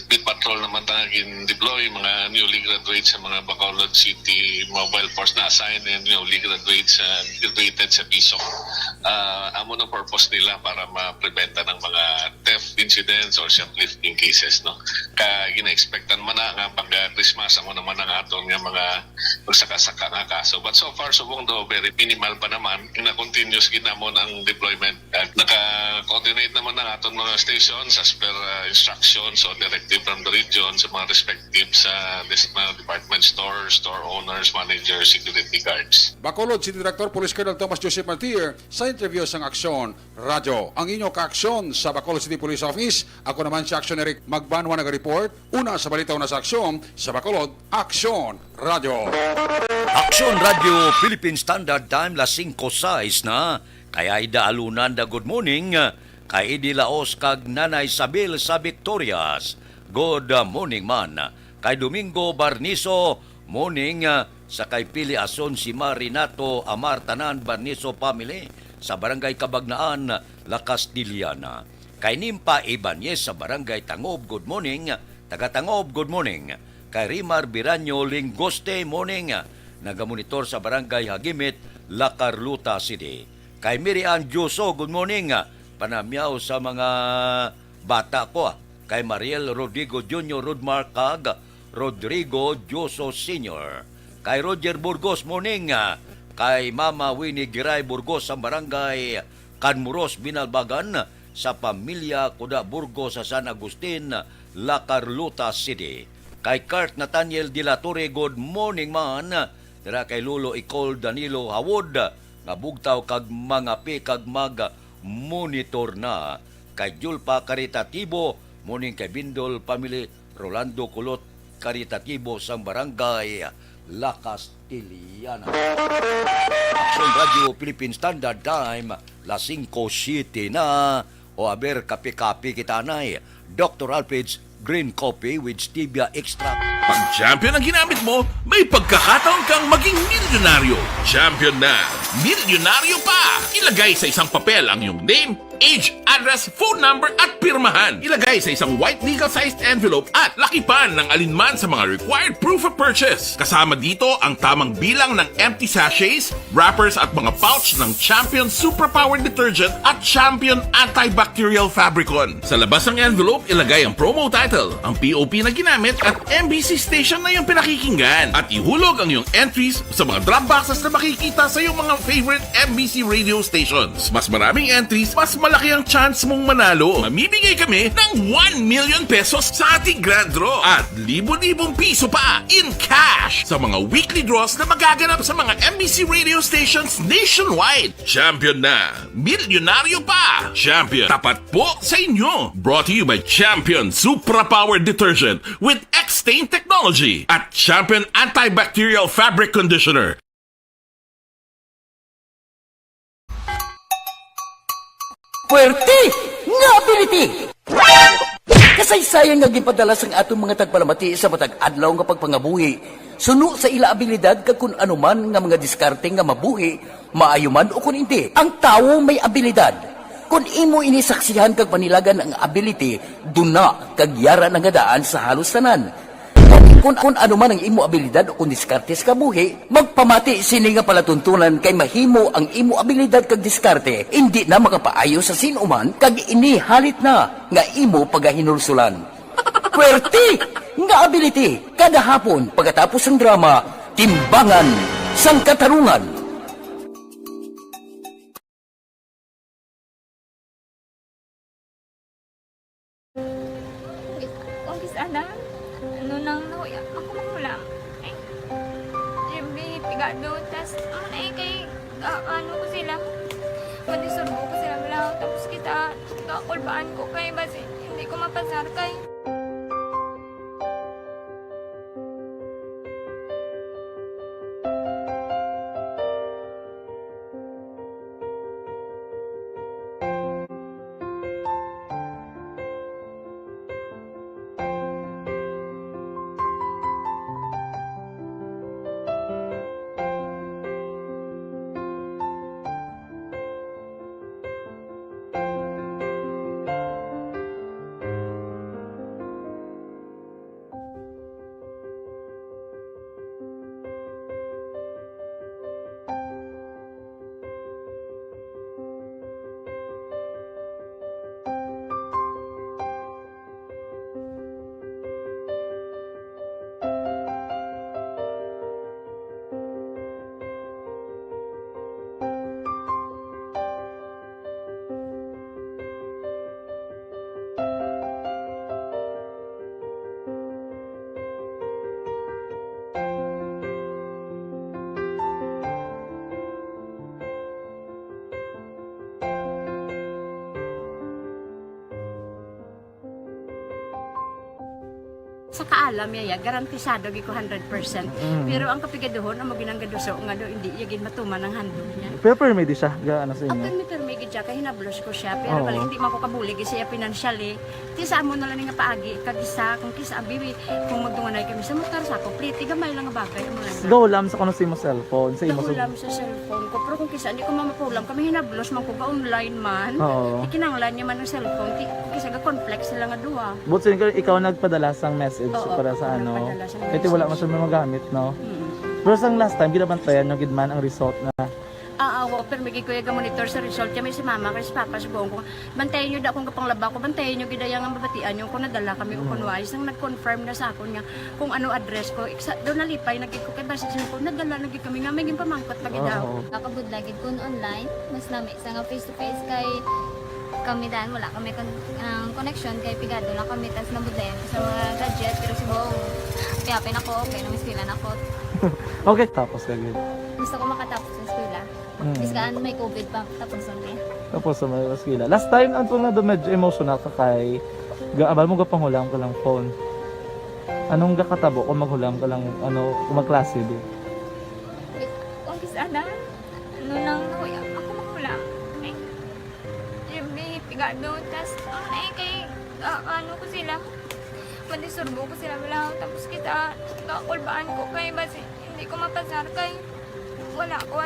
beat patrol naman tanging deploy, mga newly graduates sa mga Bacolod City Mobile Force na assign and newly graduates graduated sa PISOC. Amo na purpose nila para ma-preventa ng mga theft incidents or shoplifting cases, no. Kaya gina-expectan man na nga pag Christmas amo naman ang aton nga mga pagsaka-saka nga kaso. But so far, subong do very minimal pa naman, na-continuous ginamon ang deployment. Naka-coordinate naman ang aton mga stations as per instructions o directive from the region sa mga respective sa department stores, store owners, managers, security guards. Bacolod City Director Police Colonel Thomas Joseph Partier sa interview sa Aksyon Radio. Ang inyong ka-aksyon sa Bacolod City Police Office, ako naman si Aksyon Eric Magbanwa nag-report. Una sa balita, una sa aksyon sa Bacolod, Aksyon Radio. Aksyon Radio Philippine Standard Time las 5:06 na. Kaya idaalunan da good morning kay Idi Laos kag Nanay Sabil sa Victorias. Good morning man. Kay Domingo Barniso, morning sa kay Pili Ason si Marinato Amar Tanan Barniso family sa Barangay Kabagnaan, La Castiliana. Kay Nimpa Ibanez sa Barangay Tangob, good morning. Taga Tangob, good morning. Kay Rimar Biranyo Lingoste, morning. Nagamonitor sa Barangay Hagimit, La Carlota City. Kay Miriam Juso, good morning. Panamyaw sa mga bata ko. Kay Mariel Rodrigo Jr. Rudmar kag Rodrigo Juso Sr. Kay Roger Burgos, morning. Kay Mama Winnie Giray Burgos sa Barangay Canmuros, Binalbagan sa pamilya Kuda Burgos sa San Agustin, La Carlota City. Kay Kurt Nathaniel De La Torre, good morning man. Dira kay Lolo Icol Danilo Hawod, nga bugtaw kag mga kag mag-monitor na. Kay Julpa Caritatibo, morning kay Bindol Family Rolando Kulot Caritatibo sa Barangay La Castiliana. Aksyon Radio Philippine Standard Time, las 5:07 na. O aber kape-kape kita na Dr. Alfred's Green Coffee with Stevia Extract. Pag champion ang ginamit mo, may pagkakataon kang maging milyonaryo. Champion na, milyonaryo pa! Ilagay sa isang papel ang iyong name, age, address, phone number at pirmahan. Ilagay sa isang white legal-sized envelope at lakipan ng alinman sa mga required proof of purchase. Kasama dito ang tamang bilang ng empty sachets, wrappers at mga pouch ng Champion Superpower Detergent at Champion Antibacterial Fabricon. Sa labas ng envelope, ilagay ang promo title, ang POP na ginamit at MBC station na yung pinakikinggan. At ihulog ang iyong entries sa mga drop boxes na makikita sa iyong mga favorite MBC radio stations. Mas maraming entries, mas malaki ang chance mong manalo. Mamibigay kami ng 1 million pesos sa ating grand draw at libo-libong piso pa in cash sa mga weekly draws na magaganap sa mga MBC radio stations nationwide. Champion na, milyonaryo pa. Champion, tapat po sa inyo. Brought to you by Champion Supra Power Detergent with X-Stain Technology at Champion Antibacterial Fabric Conditioner. Puwerte nga ability! Kasaysayan nga gipadala sang atong mga tagpalamati sa matag adlaw nga pagpangabuhi. Suno sa ila abilidad kag kun anuman nga mga diskarte nga mabuhi, maayo man o kun hindi. Ang tawo may abilidad. Kung imo inisaksihan kag panilagan ang ability, duna kag yara nga daan sa halos tanan. Kung ano man ang imo abilidad o kung diskarte sa kabuhi, magpamati sini nga palatuntunan kay mahimo ang imo abilidad kag diskarte, hindi na makapaayo sa sinuman kag inihalit na nga imo pagahinulsulan. Puwerte nga ability, kada hapon pagkatapos ng drama, Timbangan sang Katarungan. Kung kisana, ano nang nahuya, ako makulang. Ay, Jimmy, pigado, tas, kay, ano ko sila, madisurbo ko sila lang, tapos kita, kakulbaan ko kay, basi, hindi ko mapasar kay. Sa kaalam yaya, garantisado gi ko 100%. Pero ang kapigaduhon, ang maginanggaduso nga do, hindi yagin matuman ang handog niya. Pero permedi siya, gaano sa Ang inyo? permigid siya, kaya hinablos ko siya. Pero bali, hindi man ko kabulig siya financially. Tisa mo na lang nga paagi, kagisa, kung kisa bibi, kung magdunganay kami sa motor sa ako, pliti, gamay lang nga bagay. Gawlam sa kuno sa imo cellphone, sa imo Nahulam sa cellphone ko. Pero kung kisa, hindi ko mamapulam. Kami hinablos man ko ba online man. Oo. Ikinanglan niya man ang cellphone. Kisa ga complex sila nga duwa. But so, ikaw nagpadala sang message Oo, para sa ako ano. nagpadala sang Kasi wala message. man siya magamit, no? Pero sang last time, ginabantayan yung gidman ang result na Ako, pero may kuya ga monitor sa result kami si mama kasi papa sa buong ko. Bantayan nyo da akong kapanglaba ko, bantayan nyo gidayang ang babatian nyo kung nadala kami o kunwais. Nang nag-confirm na sa akin nga kung ano address ko. Doon nalipay, naging ko kay basis ko, nadala naging kami nga, may pamangkot lagi daw. Nakabudlagid ko online, mas nami sa nga face-to-face kay kami dahil wala kami connection kay pigado lang kami tas nabudlayan ko sa mga gadget pero si Bong piyapin ako, okay na miskilan ako. okay, tapos kagad. Gusto ko makatapos sa eskwela. Biskaan may COVID pa tapos lang Tapos sa may maskila. Last time, antong na medyo emotional ka kay abal mo gapanghulam ka lang phone. Anong gakatabo kung maghulam ka lang, ano, kung magklase di? Kung kisana, ano nang nahuya, ako makulang. Ay, Jimmy, pigado, tas kay, ano ko sila, madisurbo ko sila lang, tapos kita, kakulbaan ko kay, basi, hindi ko mapasar kay, wala ko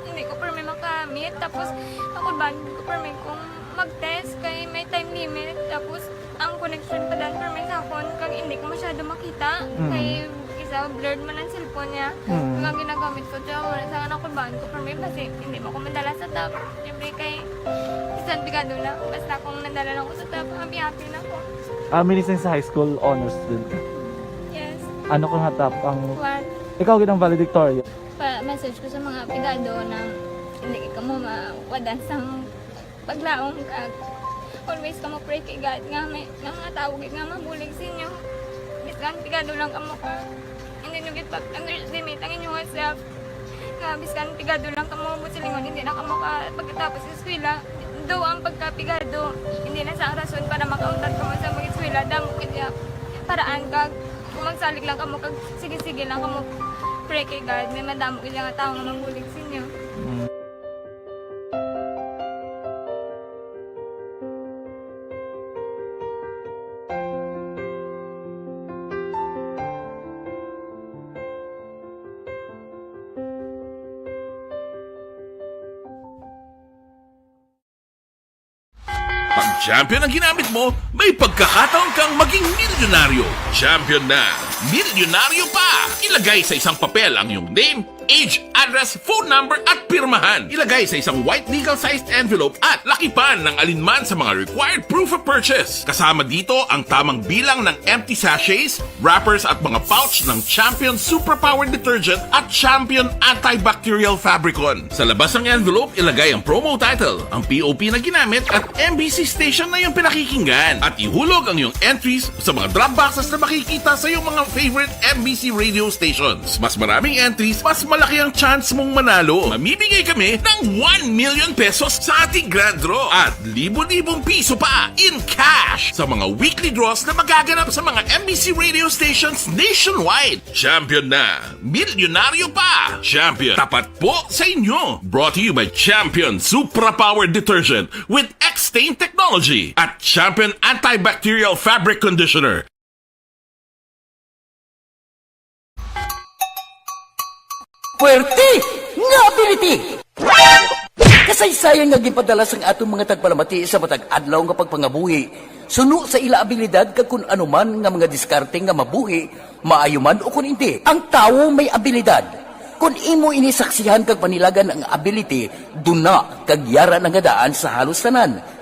hindi ko permi makamit, tapos kakulbaan ko permi kung mag-test kay may time limit. Tapos, ang connection pa dan for may sakon kag hindi ko masyado makita. Kay isa, blurred man ang cellphone niya. Kaya ginagamit ko siya, wala sa anak ko baan ko for may kasi hindi mo ko madala sa top. Siyempre kay isang bigado lang. Basta kung nadala lang ko sa top, happy na ako. Minsan sa high school honors student ka. Yes. Ano kang hatap ang... One. Ikaw ginang valedictorian. Message ko sa mga pigado na hindi ka mo mawadan sa paglaong kag always ka mo pray kay God nga may mga tawag nga mabulig sa inyo. Biskan pigado lang ka mo ka. Hindi nyo git pag-underestimate ang inyong self. Nga biskan pigado lang ka mo busilingon hindi na ka mo ka pagkatapos sa eskwela. Do ang pagkapigado hindi na sa rason para makauntat ka mo sa mga eskwela damo kaya paraan kag kung magsalig lang ka mo kag sige-sige lang ka mo pray kay God may madamo kaya nga tao nga mabulig sa inyo. Pag champion ang ginamit mo, may pagkakataon kang maging milyonaryo. Champion na, milyonaryo pa! Ilagay sa isang papel ang iyong name, age, address, phone number at pirmahan. Ilagay sa isang white legal-sized envelope at lakipan ng alinman sa mga required proof of purchase. Kasama dito ang tamang bilang ng empty sachets, wrappers at mga pouch ng Champion Superpower Detergent at Champion Antibacterial Fabricon. Sa labas ng envelope, ilagay ang promo title, ang POP na ginamit at MBC station na yung pinakikinggan. At ihulog ang iyong entries sa mga drop boxes na makikita sa iyong mga favorite MBC radio stations. Mas maraming entries, mas malaki ang chance mong manalo. Mamimigay kami ng 1 million pesos sa ating grand draw at libo-libong piso pa in cash sa mga weekly draws na magaganap sa mga MBC radio stations nationwide. Champion na, milyonaryo pa. Champion, tapat po sa inyo. Brought to you by Champion Superpower Detergent with X-Stain Technology at Champion Antibacterial Fabric Conditioner. Puwerte nga ability! Kasaysayan nga gipadala sang atong mga tagpalamati sa matag adlaw nga pagpangabuhi. Suno sa ila abilidad kag kun anuman nga mga diskarte nga mabuhi, maayo man o kun hindi. Ang tawo may abilidad. Kung imo inisaksihan kag panilagan ang ability, duna kag yara nga daan sa halos tanan.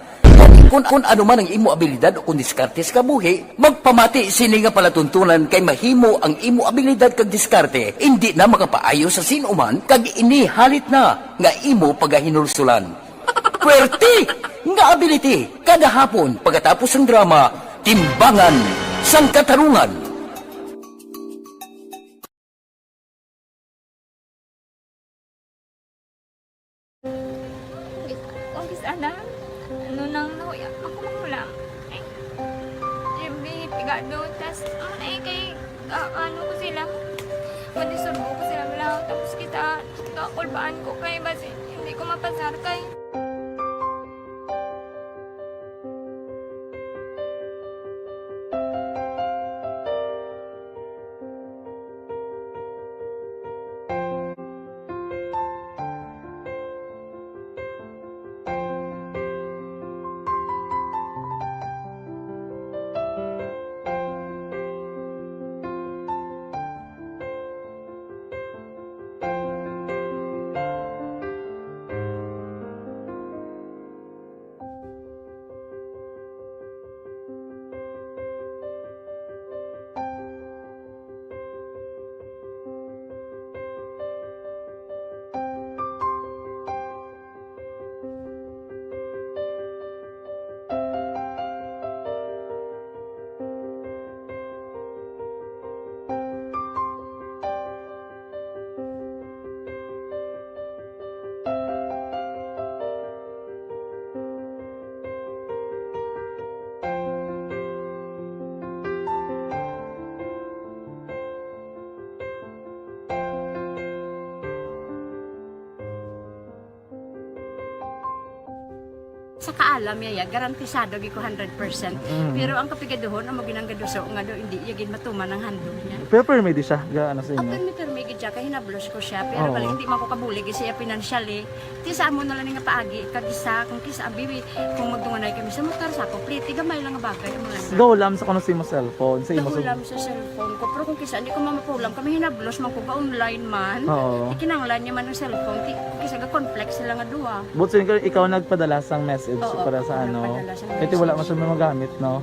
Kung ano man ang imo abilidad o kung diskarte sa kabuhi, magpamati sini nga palatuntunan kay mahimo ang imo abilidad kag diskarte, hindi na makapaayo sa sinuman kag inihalit na nga imo pagahinulsulan. Puwerte nga ability, kada hapon pagkatapos ng drama, Timbangan sang Katarungan. Sana, ano nang nahuya ako mangulam. Ay, siyempre, pigado. Tapos, kay, ano ko sila, madisurbo ko sila lang. Tapos kita, kakulbaan ko kay, basi, hindi ko mapasar kay. Sa kaalam yaya, garantisado gi ko 100%. Pero ang kapigaduhon, ang maginanggaduso nga do, hindi yagin matuman ang handog niya. Pero permedi siya, ano sa inyo? Open may gidya, kaya hinablos ko siya. Pero bali, hindi man ko kabulig siya financially. Tisa mo na lang nga paagi, kagisa, kung kisa ang bibi, kung magtunganay kami sa motor sa ako, plate, gamay lang nga bagay. Gahulam sa kanusin mo cellphone, sa imo Gahulam sa cellphone ko. Pero kung kisa, hindi ko mamapulam, kami hinablos man ko ba online man. Oo. Ikinanglan niya man ang cellphone, kisa ga complex sila nga duwa. But ikaw nagpadala sang message para sa ano. nagpadala sang Kasi wala man siya magamit, no?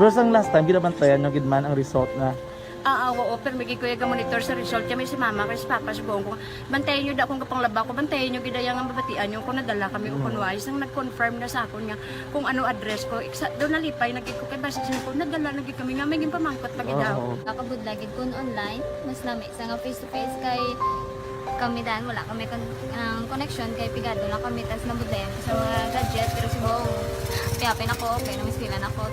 Pero sang last time, ginabantayan nyo gidman ang result na. Oo, pero may kuya ga monitor sa result kami si mama kasi papa si buong ko. Bantayan niyo da kung kapang laba ko, bantayan niyo gidayang ang babatian niyo kung nadala kami kung kunwais ang nag-confirm na sa akon nga kung ano address ko. Doon nalipay nagiko kay basta ko nadala nagik kami nga may pamangkot lagi daw. Kakabudlagid kun online, mas lami sa nga face to face kay kami dahil wala kami connection kay pigado na kami tas nabudlayan sa mga gadget pero si buong piyapin ako, okay na miskilan ako.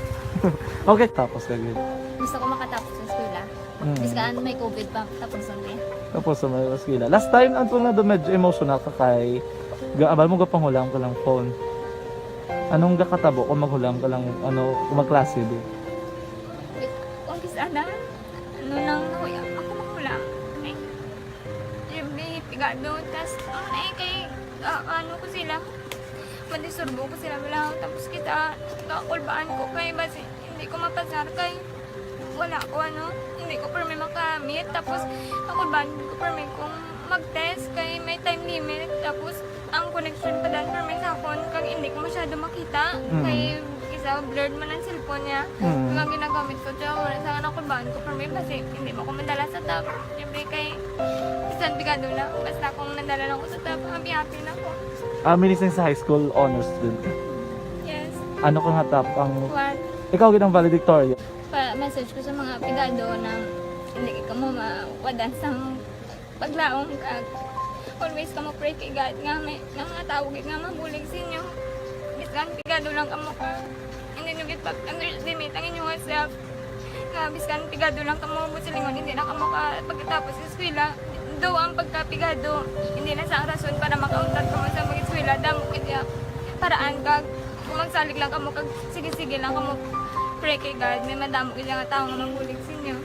Okay, tapos kagad. Gusto ko makatapos sa eskwela. Biskaan may COVID pa, tapos ulit. Tapos sa may maskila. Last time, ang na do medyo emotional ka kay abal mo gapanghulam ka lang phone. Anong gakatabo kung maghulam ka lang, kung magklase di? Kung kisana, ano lang nakuya, ako mahulam. May pigado, tas kay ano ko sila. Madisurbo ko sila wala. Tapos kita, kakulbaan ko kay basi hindi ko mapasar kay wala ko hindi ko per may makamit. Tapos kakulbaan ko per may kung mag-test kay may time limit. Tapos ang connection pa dan per may sakon kag hindi ko masyado makita. Kay isa blurred man ang cellphone niya. Mga ginagamit ko siya wala sa kakulbaan ko per may basi hindi mo ko madala sa tab. Siyempre kay isang bigado lang. Basta kung nadala lang ko sa tab, happy na ako. Minising sa high school honors student. Yes. Ano kang hatap ang... What? Ikaw ginang valedictorian. Message ko sa mga pigado na hindi ka mo mawadan sa paglaong kag always ka mo pray kay God nga may mga tawag nga mabulig sa inyo. Biskan pigado lang ka mo ka. Hindi nyo git pag-underestimate ang inyong self. Nga biskan pigado lang ka mo busilingon hindi na ka mo ka pagkatapos sa eskwela. Do ang pagkapigado, hindi na sa rason para makauntat ka mo sa mga eskwela. Damo kaya paraan kag kung magsalig lang ka mo kag sige-sige lang ka mo pray kay God. May madamo kaya nga tao nga mabulig sa inyo.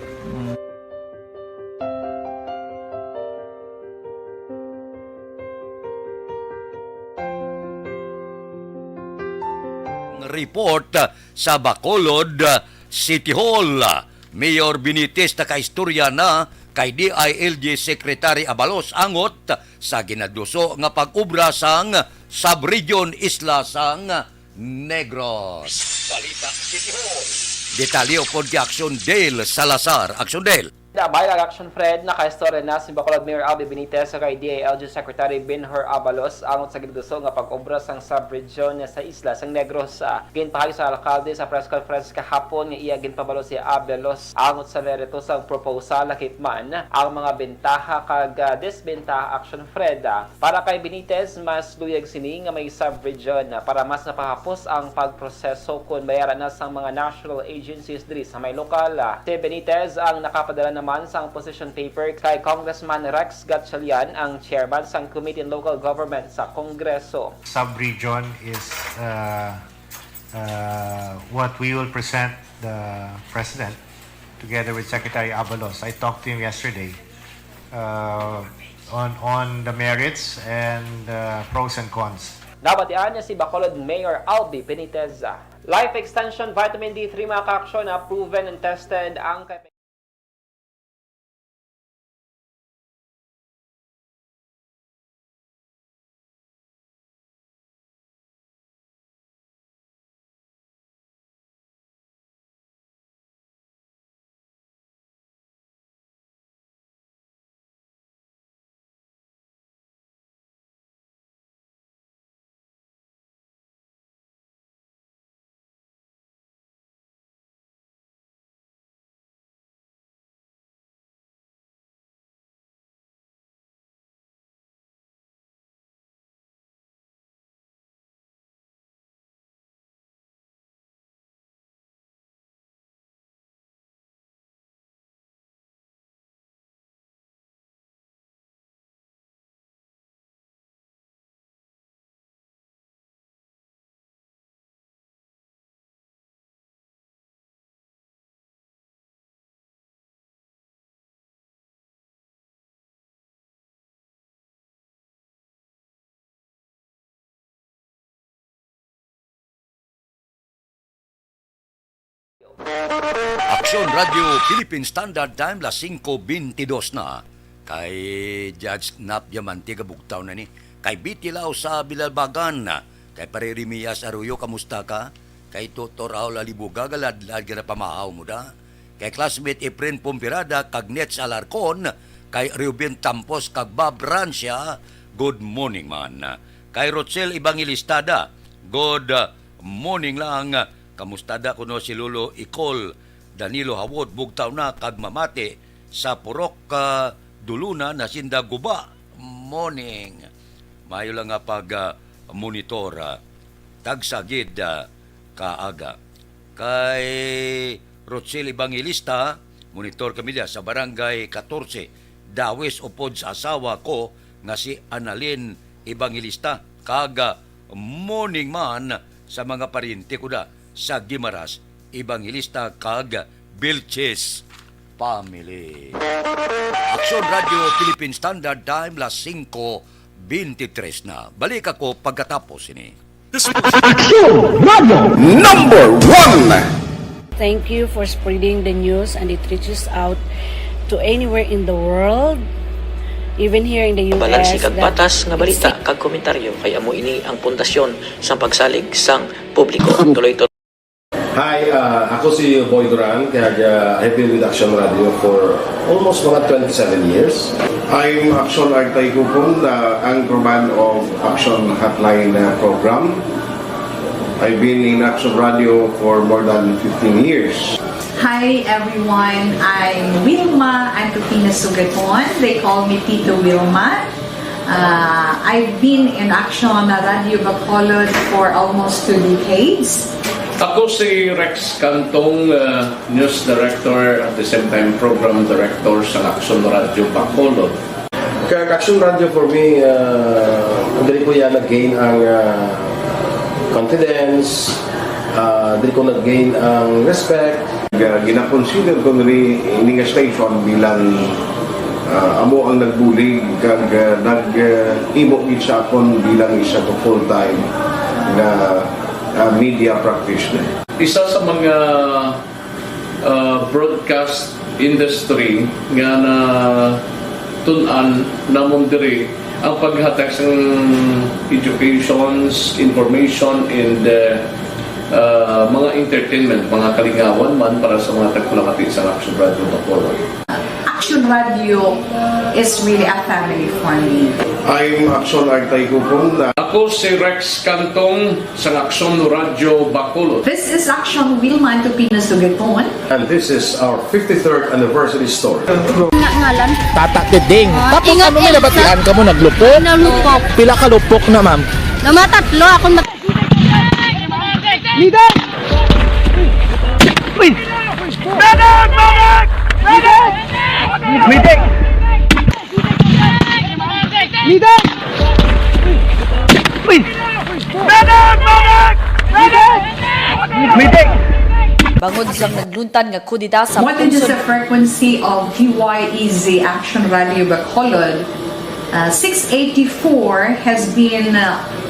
Report sa Bacolod City Hall. Mayor Benitez nakaistorya na kay DILG Secretary Abalos angot sa ginaduso nga pag-ubra sang Subregion Isla sang Negros. Balita City Hall. Detalyo pod kay Action Dale Salazar. Action Dale. Bayan Action Fred, naka-istorya na si Bacolod Mayor Albi Benitez sa kay DILG Secretary Benhur Abalos angot sa giduso nga pag-obra sang subregion sa isla sang Negros. Ginpahagi sa alkalde sa press conference kahapon nga iya ginpabalo si Abalos angot sa nerito sang proposal lakitman ang mga bentaha kag desbentaha Action Fred. Para kay Benitez, mas luyag sini nga may subregion para mas napahapos ang pagproseso kung bayaran na sang mga national agencies diri sa may lokal. Si Benitez ang nakapadala naman sang position paper kay Congressman Rex Gatchalian, ang chairman sang Committee on Local Government sa Kongreso. Subregion is what we will present the President together with Secretary Abalos. I talked to him yesterday on the merits and pros and cons. Nabatian niya si Bacolod Mayor Albi Benitez. Life Extension Vitamin D3 mga ka-aksyon na proven and tested ang Aksyon Radio Philippine Standard Time las 5:22 na. Kay Judge Nap Diamante kabugtaw na ni. Kay Bitilaw sa Bilalbagan na. Kay Parerimias Arroyo, kamusta ka? Kay Tutor Raul Alibuga, galadlad ka na pamahaw mo da. Kay classmate Efren Pompirada, kag Nets Alarcon. Kay Ruben Tampos, kag Bob Rancia, good morning man. Kay Rochelle Ibangilistada, good morning lang. Kamustada kuno si Lolo Icol, Danilo Hawod, bugtaw na kag mamate sa Purok Duluna na Sinda Guba. Morning. Mayo lang nga pag monitor tagsagid kaaga. Kay Rochelle Evangelista, monitor kami sa Barangay 14, Dawes upod sa asawa ko nga si Annalyn Evangelista. Kaga morning man sa mga paryente ko da sa Gimaras, Evangelista kag Vilches family. Aksyon Radio Philippine Standard Time las 5:23 na. Balik ako pagkatapos ini. Aksyon Radio number 1. Thank you for spreading the news and it reaches out to anywhere in the world, even here in the US. Balansi kag batas nga balita kag komentaryo kay amo ini ang pundasyon sa pagsalig sang publiko. Tuloy-tuloy. Hi, ako si Boy Duran, kaya I've been with Action Radio for almost mga 27 years. I'm Action Artay Kupon, anchorman of Action Hotline program. I've been in Action Radio for more than 15 years. Hi everyone, I'm Wilma Antopina Sugaton. They call me Tito Wilma. I've been in Action Radio Bacolod for almost 2 decades. Ako si Rex Cantong, News Director at the same time Program Director sa Action Radio Bacolod. Kaya Action Radio for me, dali ko yan nag-gain ang confidence, dali ko nag-gain ang respect. Gina-consider ko nila nga station bilang amo ang nagbulig kag nag-imo gid sa akon bilang isa to full-time na media practitioner. Isa sa mga broadcast industry nga na tun-an namon diri ang paghatag sa educations, information, and mga entertainment, mga kalingawan man para sa mga tagpulakati sa Action Radio Bacolod. Action Radio is really a family for me. I'm Action Artay Kupon. Ako si Rex Cantong sa Action Radio Bacolod. This is Action Wilma Antopina Sugaton. And this is our 53rd anniversary story. Ngalan? Tata Keding. Tapos ano may nabatian ka mo, naglupok? Nalupok. Pila ka lupok na, ma'am? Nama tatlo ako Leader! Uy! Medic! Medic! Medic! Medic! Leader! Uy! Medic! Medic! Medic! Medic! Bangod siyang nagluntad nga kudita sa What is the frequency of DYEZ Action Radio Bacolod? 684 has been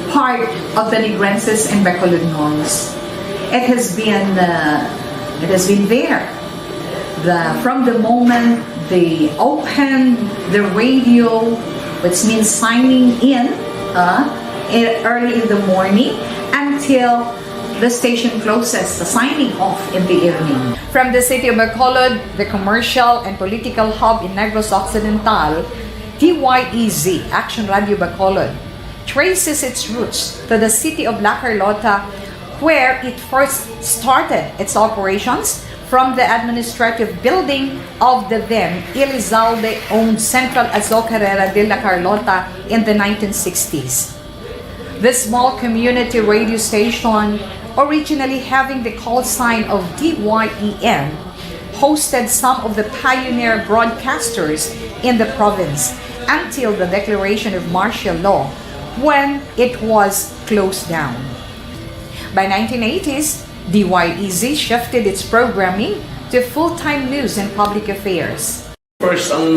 part of the Negrenses and Bacolod norms. It has been there. From the moment they opened the radio, which means signing in early in the morning until the station closes, the signing off in the evening. From the city of Bacolod, the commercial and political hub in Negros Occidental, DYEZ, Action Radio Bacolod, traces its roots to the city of La Carlota, where it first started its operations from the administrative building of the then Elizalde-owned Central Azocarrera de La Carlota in the 1960s. This small community radio station, originally having the call sign of DYEN, hosted some of the pioneer broadcasters in the province until the declaration of martial law, when it was closed down. By 1980s, DYEZ shifted its programming to full-time news and public affairs. First, ang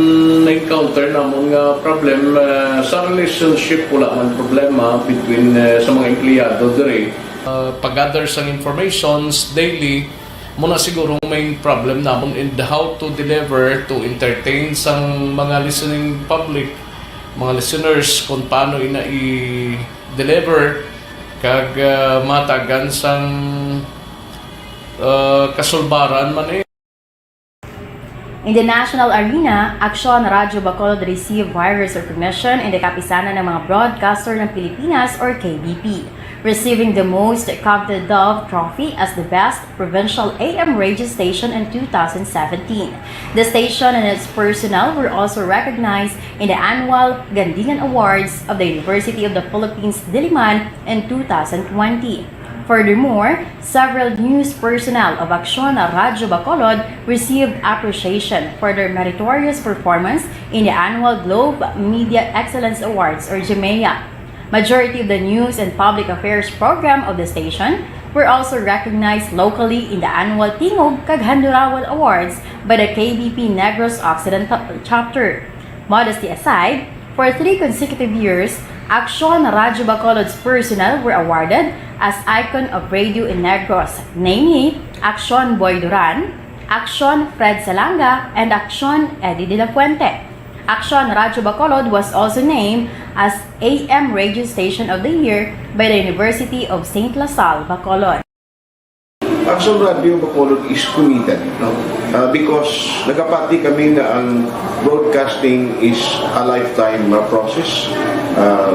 na-encounter na mga problem sa relationship, wala man problema between sa mga empleyado diri. Pag-gather sa informations daily muna siguro main problem namon in the how to deliver to entertain sang mga listening public, mga listeners kung paano ina i-deliver kag matagan sang kasulbaran man eh. In the national arena, Aksyon Radyo Bacolod received virus recognition in the kapisanan ng mga broadcaster ng Pilipinas or KBP, receiving the most coveted Dove Trophy as the best provincial AM radio station in 2017. The station and its personnel were also recognized in the annual Gandingan Awards of the University of the Philippines Diliman in 2020. Furthermore, several news personnel of Aksyon Radyo Bacolod received appreciation for their meritorious performance in the annual Globe Media Excellence Awards or GMEA. Majority of the news and public affairs program of the station were also recognized locally in the annual Tingog kag Handurawan Awards by the KBP Negros Occidental Chapter. Modesty aside, for 3 consecutive years, Aksyon Radyo Bacolod's personnel were awarded as Icon of Radio in Negros, namely Aksyon Boy Duran, Aksyon Fred Salanga, and Aksyon Eddie De La Fuente. Aksyon Radyo Bacolod was also named as AM Radio Station of the Year by the University of St. La Salle, Bacolod. Aksyon Radio Bacolod is committed, no? Because nagapati kami na ang broadcasting is a lifetime process.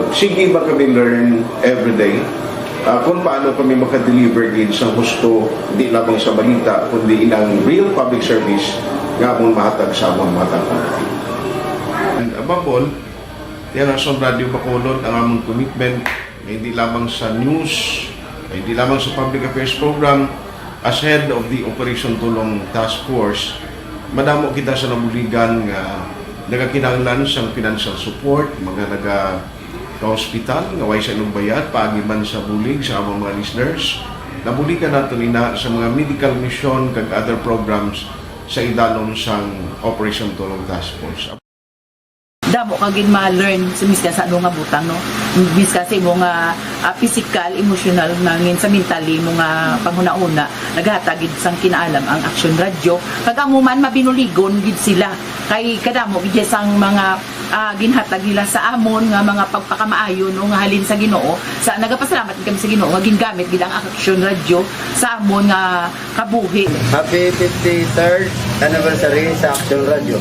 Sige ba kami learn every day kung paano kami makadeliver din sa gusto, hindi lamang sa balita, kundi ilang real public service nga mong mahatag sa among matapang. And above all, yan Aksyon Radio Bacolod ang among commitment, hindi lamang sa news, hindi lamang sa public affairs program. As head of the Operation Tulong Task Force, madamo kita sa nabuligan nga nagakinahanglan sa financial support, mga naga-hospital, nga way sa inong bayad, paagiman sa bulig sa among mga listeners. Nabuligan nato nina sa mga medical mission kag other programs sa idalom sang Operation Tulong Task Force. Damo kagin ma-learn sa miskan sa ano nga butang, no? Miskan sa imo nga physical, emotional, nangin sa mentally mo nga panghuna-una, naghatagid sang kinaalam ang Aksyon Radio. Kag amo man mabinuligon gid sila kay kadamo gid sang mga ginhatag nila sa amon nga mga pagpakamaayo no nga halin sa Ginoo. Sa nagapasalamat kami sa Ginoo nga gingamit gid ang Aksyon Radio sa amon nga kabuhi. Happy 53rd anniversary sa Aksyon Radio.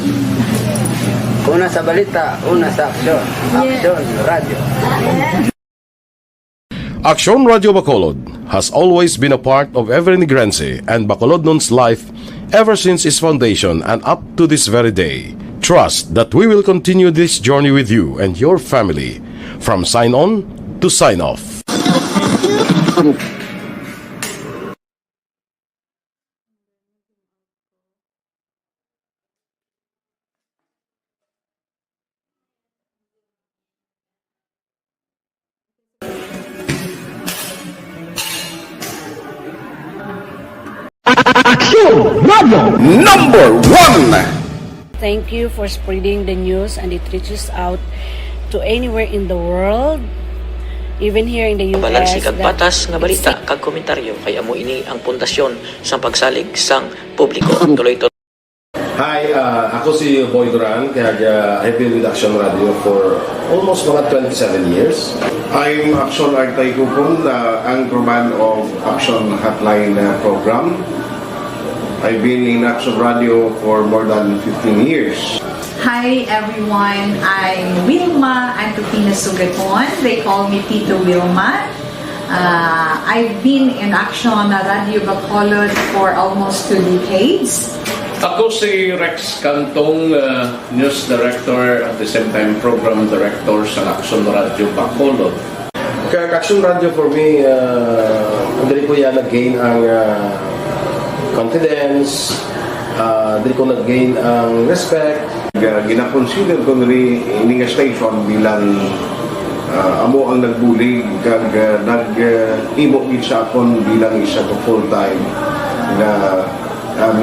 Una sa balita, una sa aksyon. Aksyon Radio. Aksyon Radio Bacolod has always been a part of every Negrense and Bacolodnon's life ever since its foundation and up to this very day. Trust that we will continue this journey with you and your family from sign on to sign off. Aksyon Radio number 1. Thank you for spreading the news and it reaches out to anywhere in the world, even here in the US. Balansi kag patas nga balita kag komentaryo kay amo ini ang pundasyon sang pagsalig sang publiko. Tuloy to. Hi, ako si Boy Duran, kaya I've been with Aksyon Radio for almost mga 27 years. I'm Aksyon Artay Kupon, anchorman of Aksyon Hotline program. I've been in Aksyon Radio for more than 15 years. Hi everyone, I'm Wilma Antopina Sugapon. They call me Tito Wilma. I've been in Aksyon Radio Bacolod for almost 2 decades. Ako si Rex Cantong, News Director at the same time Program Director sa Aksyon Radio Bacolod. Kaya Aksyon Radio for me, hindi ko yan nag-gain ang confidence, hindi ko nag-gain ang respect. Gina-consider ko rin ini nga station bilang amo ang nagbulig kag nag-imo sa akon bilang isa to full-time na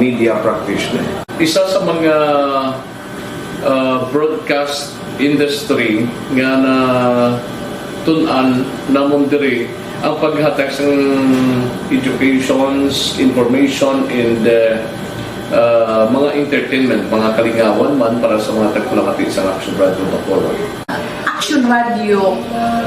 media practitioner. Isa sa mga broadcast industry nga na tun-an namong diri ang paghatag ng educations, information, and mga entertainment, mga kalingawan man para sa mga tagpalamati sa Action Radio Bacolod. Action Radio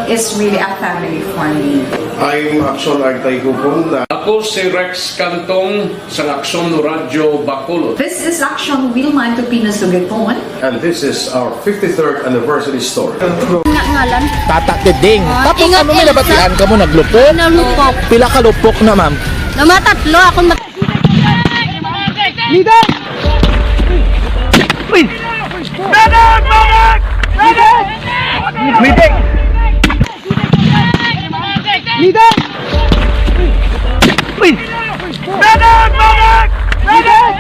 is really a family for me. I'm Action Artay Kupon. Ako si Rex Cantong sa Action Radio Bacolod. This is Action Wilman Tupino Sugaton. And this is our 53rd anniversary story. Ngalan. Tata Tiding. Tapos ingat, ano may nabatian ka mo naglupok? Nalupok. Pila ka lupok na ma'am? Namatatlo ako Leader! Uy! Medic! Medic! Medic! Medic! Leader! Uy! Medic! Medic! Medic!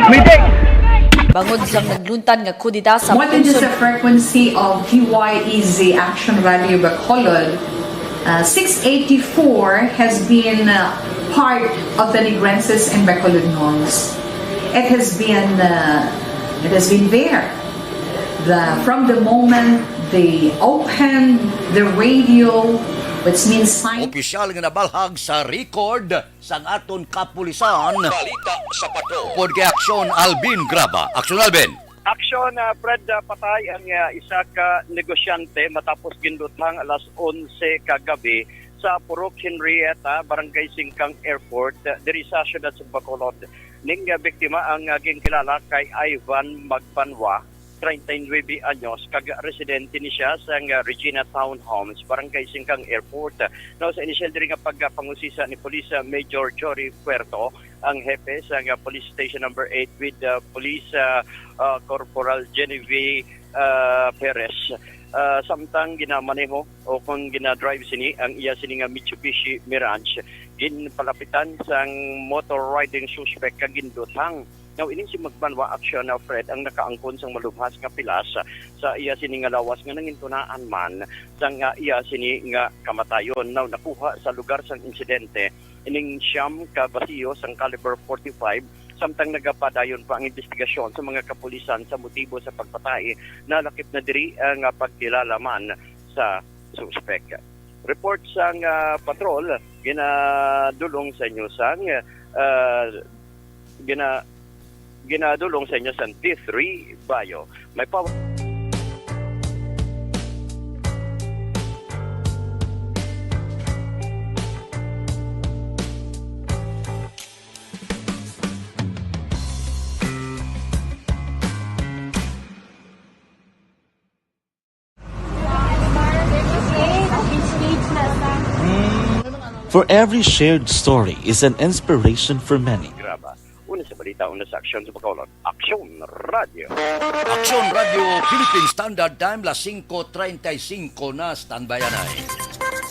Medic! Bangod sang nagluntan nga kudita sa What is the frequency of DYEZ Action Radio Bacolod? 684 has been part of the Negrenses and Bacolodnons. It has been there. From the moment they opened the radio, which means sign. Opisyal nga nabalhag sa record sang aton kapulisan. Balita sa pato. Pod kay Aksyon Alvin Graba. Aksyon Alvin. Aksyon Fred patay ang isa ka negosyante matapos gindutang alas 11 kagabi sa Purok Henrietta, Barangay Singkang Airport, diri sa siyudad sa Bacolod. Ning biktima ang gingkilala kay Ivan Magbanwa, 39 anyos, kag residente ni siya sa Regina Townhomes, Barangay Singkang Airport. Now, sa initial diri nga pagpangusisa ni Police Major Jory Puerto, ang hepe sa Police Station number 8 with Police Corporal Genevieve Perez. Samtang ginamaneho o kung ginadrive sini ang iya sini nga Mitsubishi Mirage, ginpalapitan sang motor riding suspect kagindutang. Now, ini si Magbanwa Action na Fred ang nakaangkon sang malubhas nga pilas sa iya sini nga lawas nga nangintunaan man sang iya sini nga kamatayon. Now, nakuha sa lugar sang insidente ining siyam ka basiyo sang caliber 45 samtang nagapadayon pa ang investigasyon sa mga kapulisan sa motibo sa pagpatay. Nalakip na diri ang pagkilalaman sa suspect. Report sang patrol ginadulong sa inyo sang ginadulong sa inyo sa T3 Bayo. May power. For every shared story is an inspiration for many. Graba. Una sa balita, una sa Aksyon sa Bacolod. Aksyon Radio. Aksyon Radio Philippine Standard Time, las 5:35 na, standby na eh.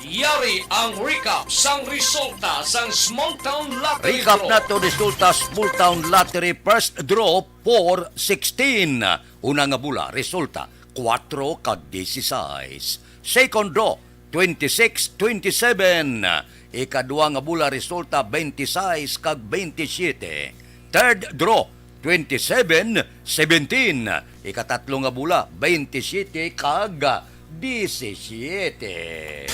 Yari ang recap sang resulta sang Small Town Lottery Recap Draw. na to resulta Small Town Lottery first draw for 16. Una nga bula, resulta 4 kag 16. Second draw, 26-27. Ikadua nga bula, resulta 26 kag 27. Third draw, 27-17. Ikatatlo nga bula, 27 kag 17.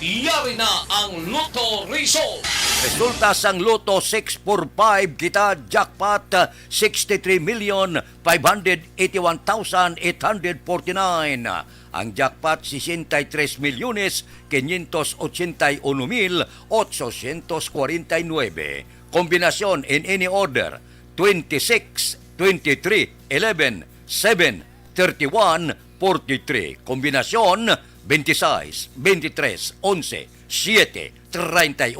Yari na ang Lotto result. Resulta sang Lotto 645 kita jackpot 63,581,849. Ang jackpot 63,581,849. Kombinasyon in any order 26, 23, 11, 7, 31, 43. Kombinasyon 26, 23, 11, 7, 31,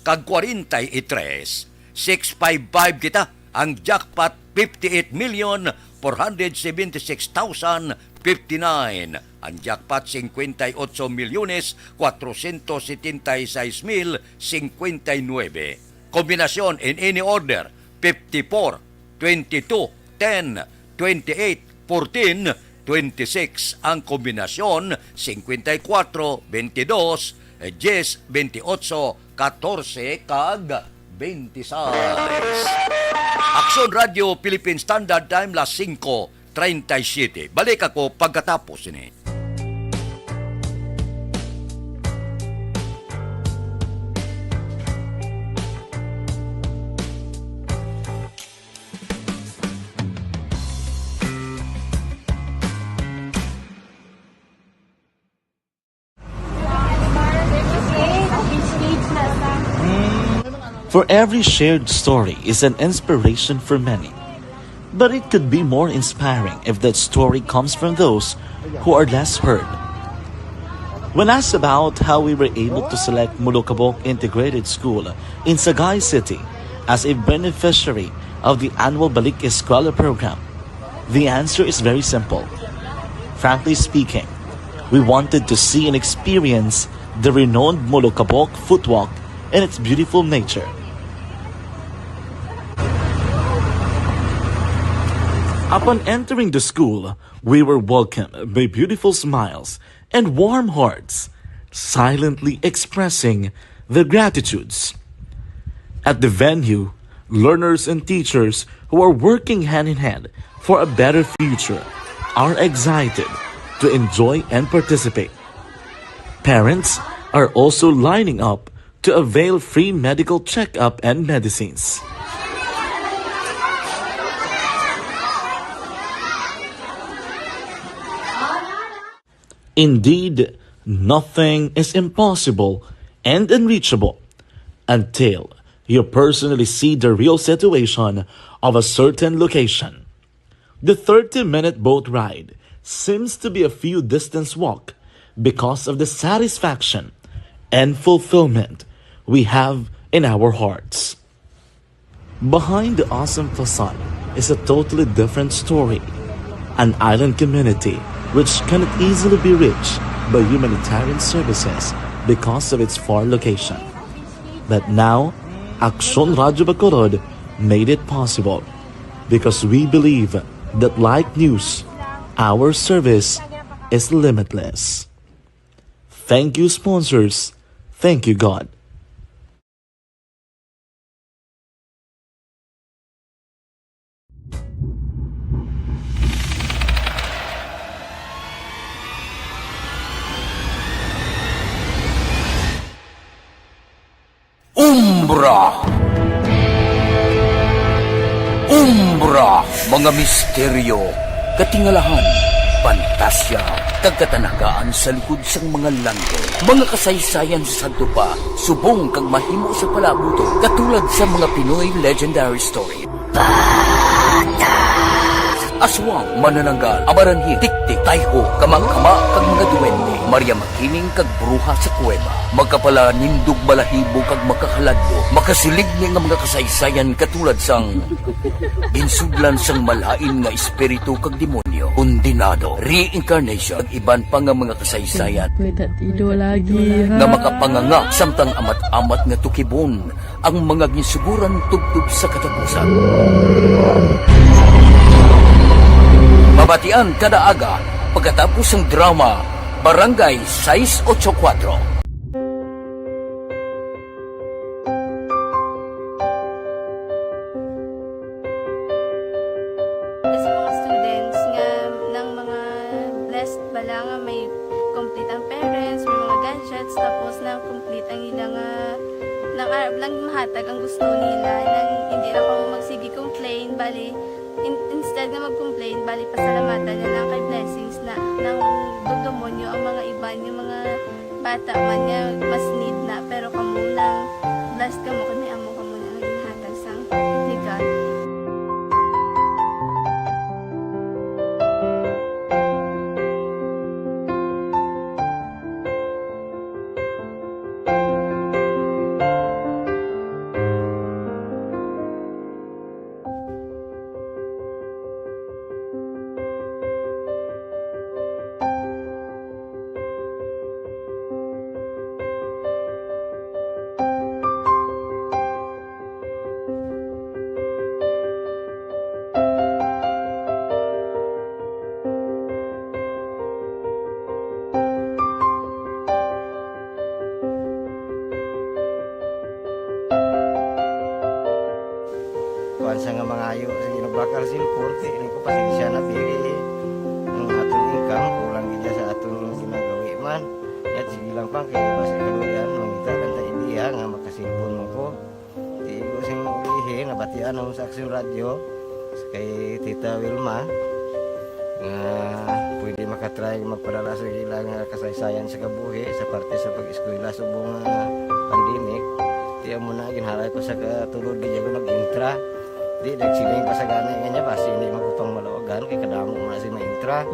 kag 43. 655 kita. Ang jackpot 58,476,059. Ang jackpot 58,476,059. Kombinasyon in any order 54, 22, 10, 28, 14, 26. Ang kombinasyon 54, 22, 10, 28, 14, kag 26. Aksyon Radio Philippine Standard Time, las 5:37. Balik ako pagkatapos ini. For every shared story is an inspiration for many. But it could be more inspiring if that story comes from those who are less heard. When asked about how we were able to select Mulukabok Integrated School in Sagay City as a beneficiary of the annual Balik Eskwela program, the answer is very simple. Frankly speaking, we wanted to see and experience the renowned Mulukabok footwalk in its beautiful nature. Upon entering the school, we were welcomed by beautiful smiles and warm hearts, silently expressing their gratitudes. At the venue, learners and teachers who are working hand in hand for a better future are excited to enjoy and participate. Parents are also lining up to avail free medical checkup and medicines. Indeed, nothing is impossible and unreachable until you personally see the real situation of a certain location. The 30-minute boat ride seems to be a few distance walk because of the satisfaction and fulfillment we have in our hearts. Behind the awesome facade is a totally different story. An island community which cannot easily be reached by humanitarian services because of its far location. But now, Aksyon Radio Bacolod made it possible because we believe that like news, our service is limitless. Thank you, sponsors. Thank you, God. Umbra, mga misteryo, katingalahan, pantasya, kagkatanagaan sa likod sang mga langko, mga kasaysayan sa santupa, subong kag mahimo sa palabuto, katulad sa mga Pinoy legendary story. Aswang, manananggal, amaranhin, tiktik, tayho, kamang-kama, kag mga duwende, Maria Makining kag bruha sa kuweba, magkapala nindog balahibo kag makahaladlo, makasilig niya nga mga kasaysayan katulad sang ginsudlan sang malain nga espiritu kag demonyo, undinado, reincarnation, kag iban pa nga mga kasaysayan nga makapanganga samtang amat-amat nga tukibon ang mga ginsuguran tugtog sa katapusan. Mabatian kada aga pagkatapos ng drama Barangay 684. Kasi mga students nga ng mga blessed bala nga may complete ang parents, may mga gadgets, tapos na complete ang ilang lang mahatag ang gusto nila nang hindi na ako magsigi complain, bali instead na mag-complain, bali pasalamatan na lang kay blessings na nang dudumonyo ang mga iban, yung mga bata man nga mas need na, pero kamo lang blessed kamo kami amo kamo na naging hatag sang ni God. Sa nga mga ayo sa ginabakal silpur ini ko pasensya na biri ang atong income kulang gid sa atong ginagawi man at sige lang pang kay basta kaluyan mangita kan ta idea nga makasilpon mo ko di ko sing ihi nga batian ang sa Aksyon Radio kay Tita Wilma nga pwede makatry magpadala sa ilang kasaysayan sa kabuhi sa parte sa pag-eskwela subong pandemic Tiya mo na ginhalay pa sa katulod ganyan ko nag-intra. Di nagsiling pa sa gana nga basi hindi magupang malawagan kay kadamo mo na si ma-intra.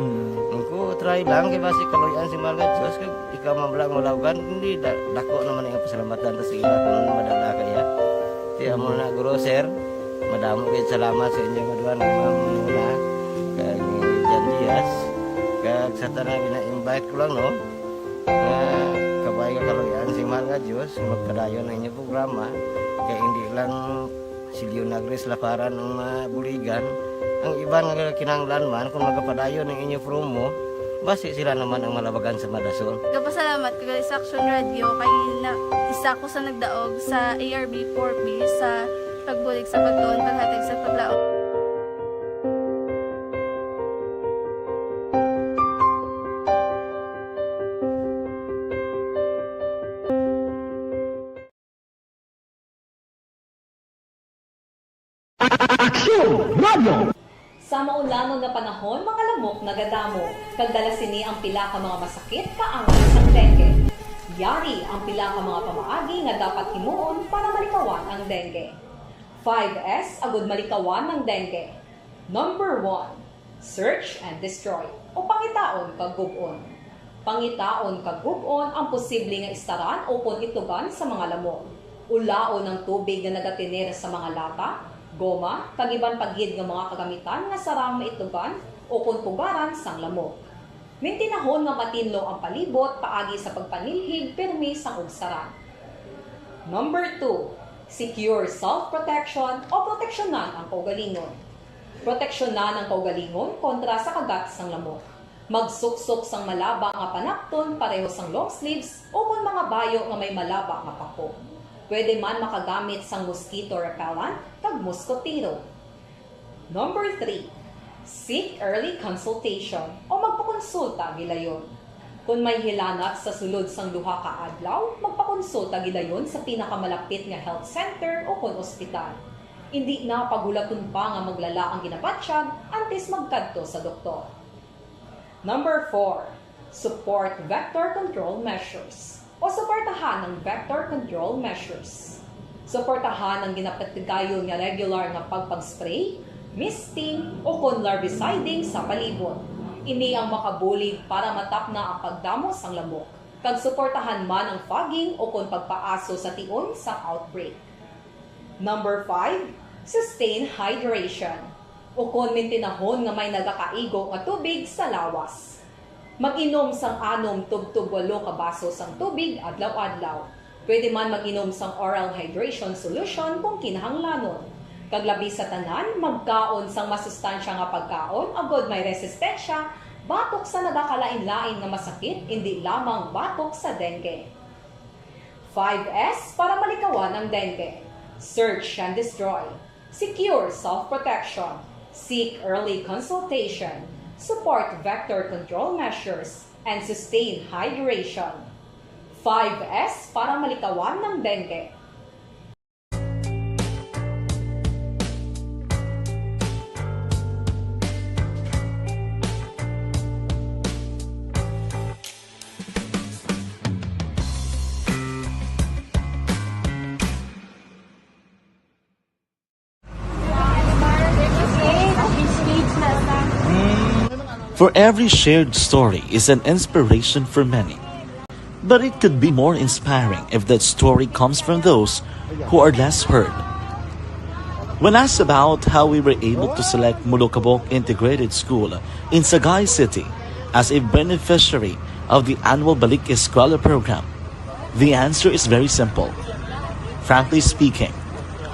Ko try lang kay basi kaloyan si Malga Diyos kay ikaw mablang malawagan hindi dako naman ang pasalamatan ta sa ila kung madala kaya. Tiya mo na guro sir. Madamo kay salamat sa inyo maduan ma'am na kay Jan Diaz. Kag sa tanan gina-invite ko lang no. Kabay ka kaloyan si Malga Diyos magpadayon ang inyong programa kay hindi lang si Leonagres Laparan ang mabuligan. Ang iba nga kinanglan man kung magapadayon ng inyong promo, basi sila naman ang malabagan sa Madasol. Kapasalamat ko sa Action Radio kay isa ko sa nagdaog sa ARB 4B sa pagbulig sa pagtuon paghatag sa paglaog. Aksyon Radio! Sa maulanon nga panahon, mga lamok nagadamo. Kagdala sini ang pila ka mga masakit kaangay sang dengue. Yari ang pila ka mga pamaagi nga dapat himuon para malikawan ang dengue. 5S agud malikawan ng dengue. Number 1, search and destroy o pangitaon kag gub-on. Pangitaon kag gub-on ang posible nga istaran o pon itugan sa mga lamok. Ulaon ng tubig nga nagatinir sa mga lata, goma, kagiban paghid ng mga kagamitan nga sarang maitugan o kunpugaran sang lamok. Mintinahon nga matinlo ang palibot paagi sa pagpanilhig permi sang ugsaran. Number 2, secure self-protection o proteksyonan ang kaugalingon. Proteksyonan ang kaugalingon kontra sa kagat sang lamok. Magsuksok sang malaba nga panakton pareho sang long sleeves o kung mga bayo nga may malaba nga pako. Pwede man makagamit sang mosquito repellent kag mosquitero. Number 3, seek early consultation o magpakonsulta gilayon. Kung may hilanat sa sulod sang duha ka adlaw, magpakonsulta gilayon sa pinakamalapit nga health center o kon ospital. Hindi na pagulaton pa nga maglala ang ginabatsyag antes magkadto sa doktor. Number 4, support vector control measures o suportahan ng vector control measures. Suportahan ang ginapatigayon nga regular nga pagpag-spray, misting o kon larviciding sa palibot. Ini ang makabulig para matapna ang pagdamo sang lamok. Kag suportahan man ang fogging o kon pagpaaso sa tion sa outbreak. Number 5, sustain hydration o kon mintinahon nga may nagakaigo nga tubig sa lawas. Mag-inom sang 6 tub-tub 8 ka baso sang tubig adlaw-adlaw. Pwede man mag-inom sang oral hydration solution kung kinahanglanon. Kaglabi sa tanan, magkaon sang masustansya nga pagkaon, agod may resistensya, batok sa nagakalain-lain nga masakit, hindi lamang batok sa dengue. 5S para malikawan ang dengue. Search and destroy. Secure self-protection. Seek early consultation. Support vector control measures, and sustain hydration. 5S para malikawan ng dengue. For every shared story is an inspiration for many. But it could be more inspiring if that story comes from those who are less heard. When asked about how we were able to select Mulukabok Integrated School in Sagay City as a beneficiary of the annual Balik Eskwela program, the answer is very simple. Frankly speaking,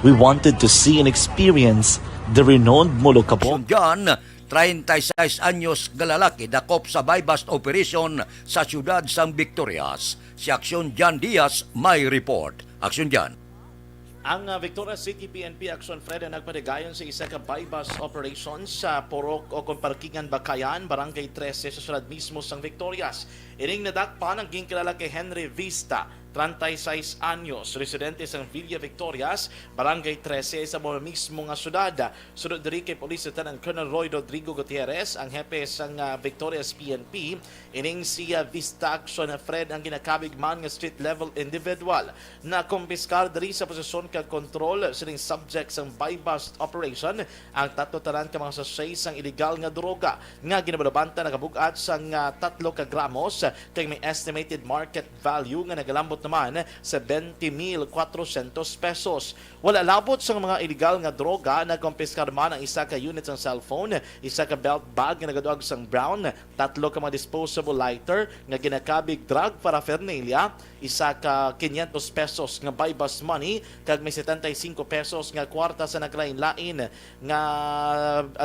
we wanted to see and experience the renowned Mulukabok. John, 36 anyos nga lalaki dakop sa buy-bust operation sa siyudad sang Victorias. Si Aksyon Jan Diaz may report. Aksyon Jan. Ang Victoria City PNP Action Fred na nagpadagayon sa isa ka buy-bust operation sa Porok o Parkingan Bakayan, Barangay 13 sa siyudad mismo sang Victorias. Iring nadakpan ang gingkilala kay Henry Vista 36 anyos, residente sa Villa Victorias, Barangay 13 sa mga mismo nga syudad. Sunod diri kay Police Lieutenant Colonel Roy Rodrigo Gutierrez, ang hepe sa Victorias PNP, ining si Vista Action Fred ang ginakabig man nga street level individual na kumpiskar diri sa posisyon kag kontrol sining subject sang buy-bust operation ang tatlo tanan ka mga sachet sang illegal nga droga nga ginabalabanta nakabugat sang 3 ka gramos kay may estimated market value nga nagalambot naman sa 20,400 pesos. Wala labot sa mga illegal nga droga na kumpiskar man ang isa ka unit sang cellphone, isa ka belt bag nga nagaduag sang brown, 3 ka mga disposable lighter nga ginakabig drug paraphernalia, isa ka 500 pesos nga buy-bust money kag may 75 pesos nga kwarta sa naglain-lain nga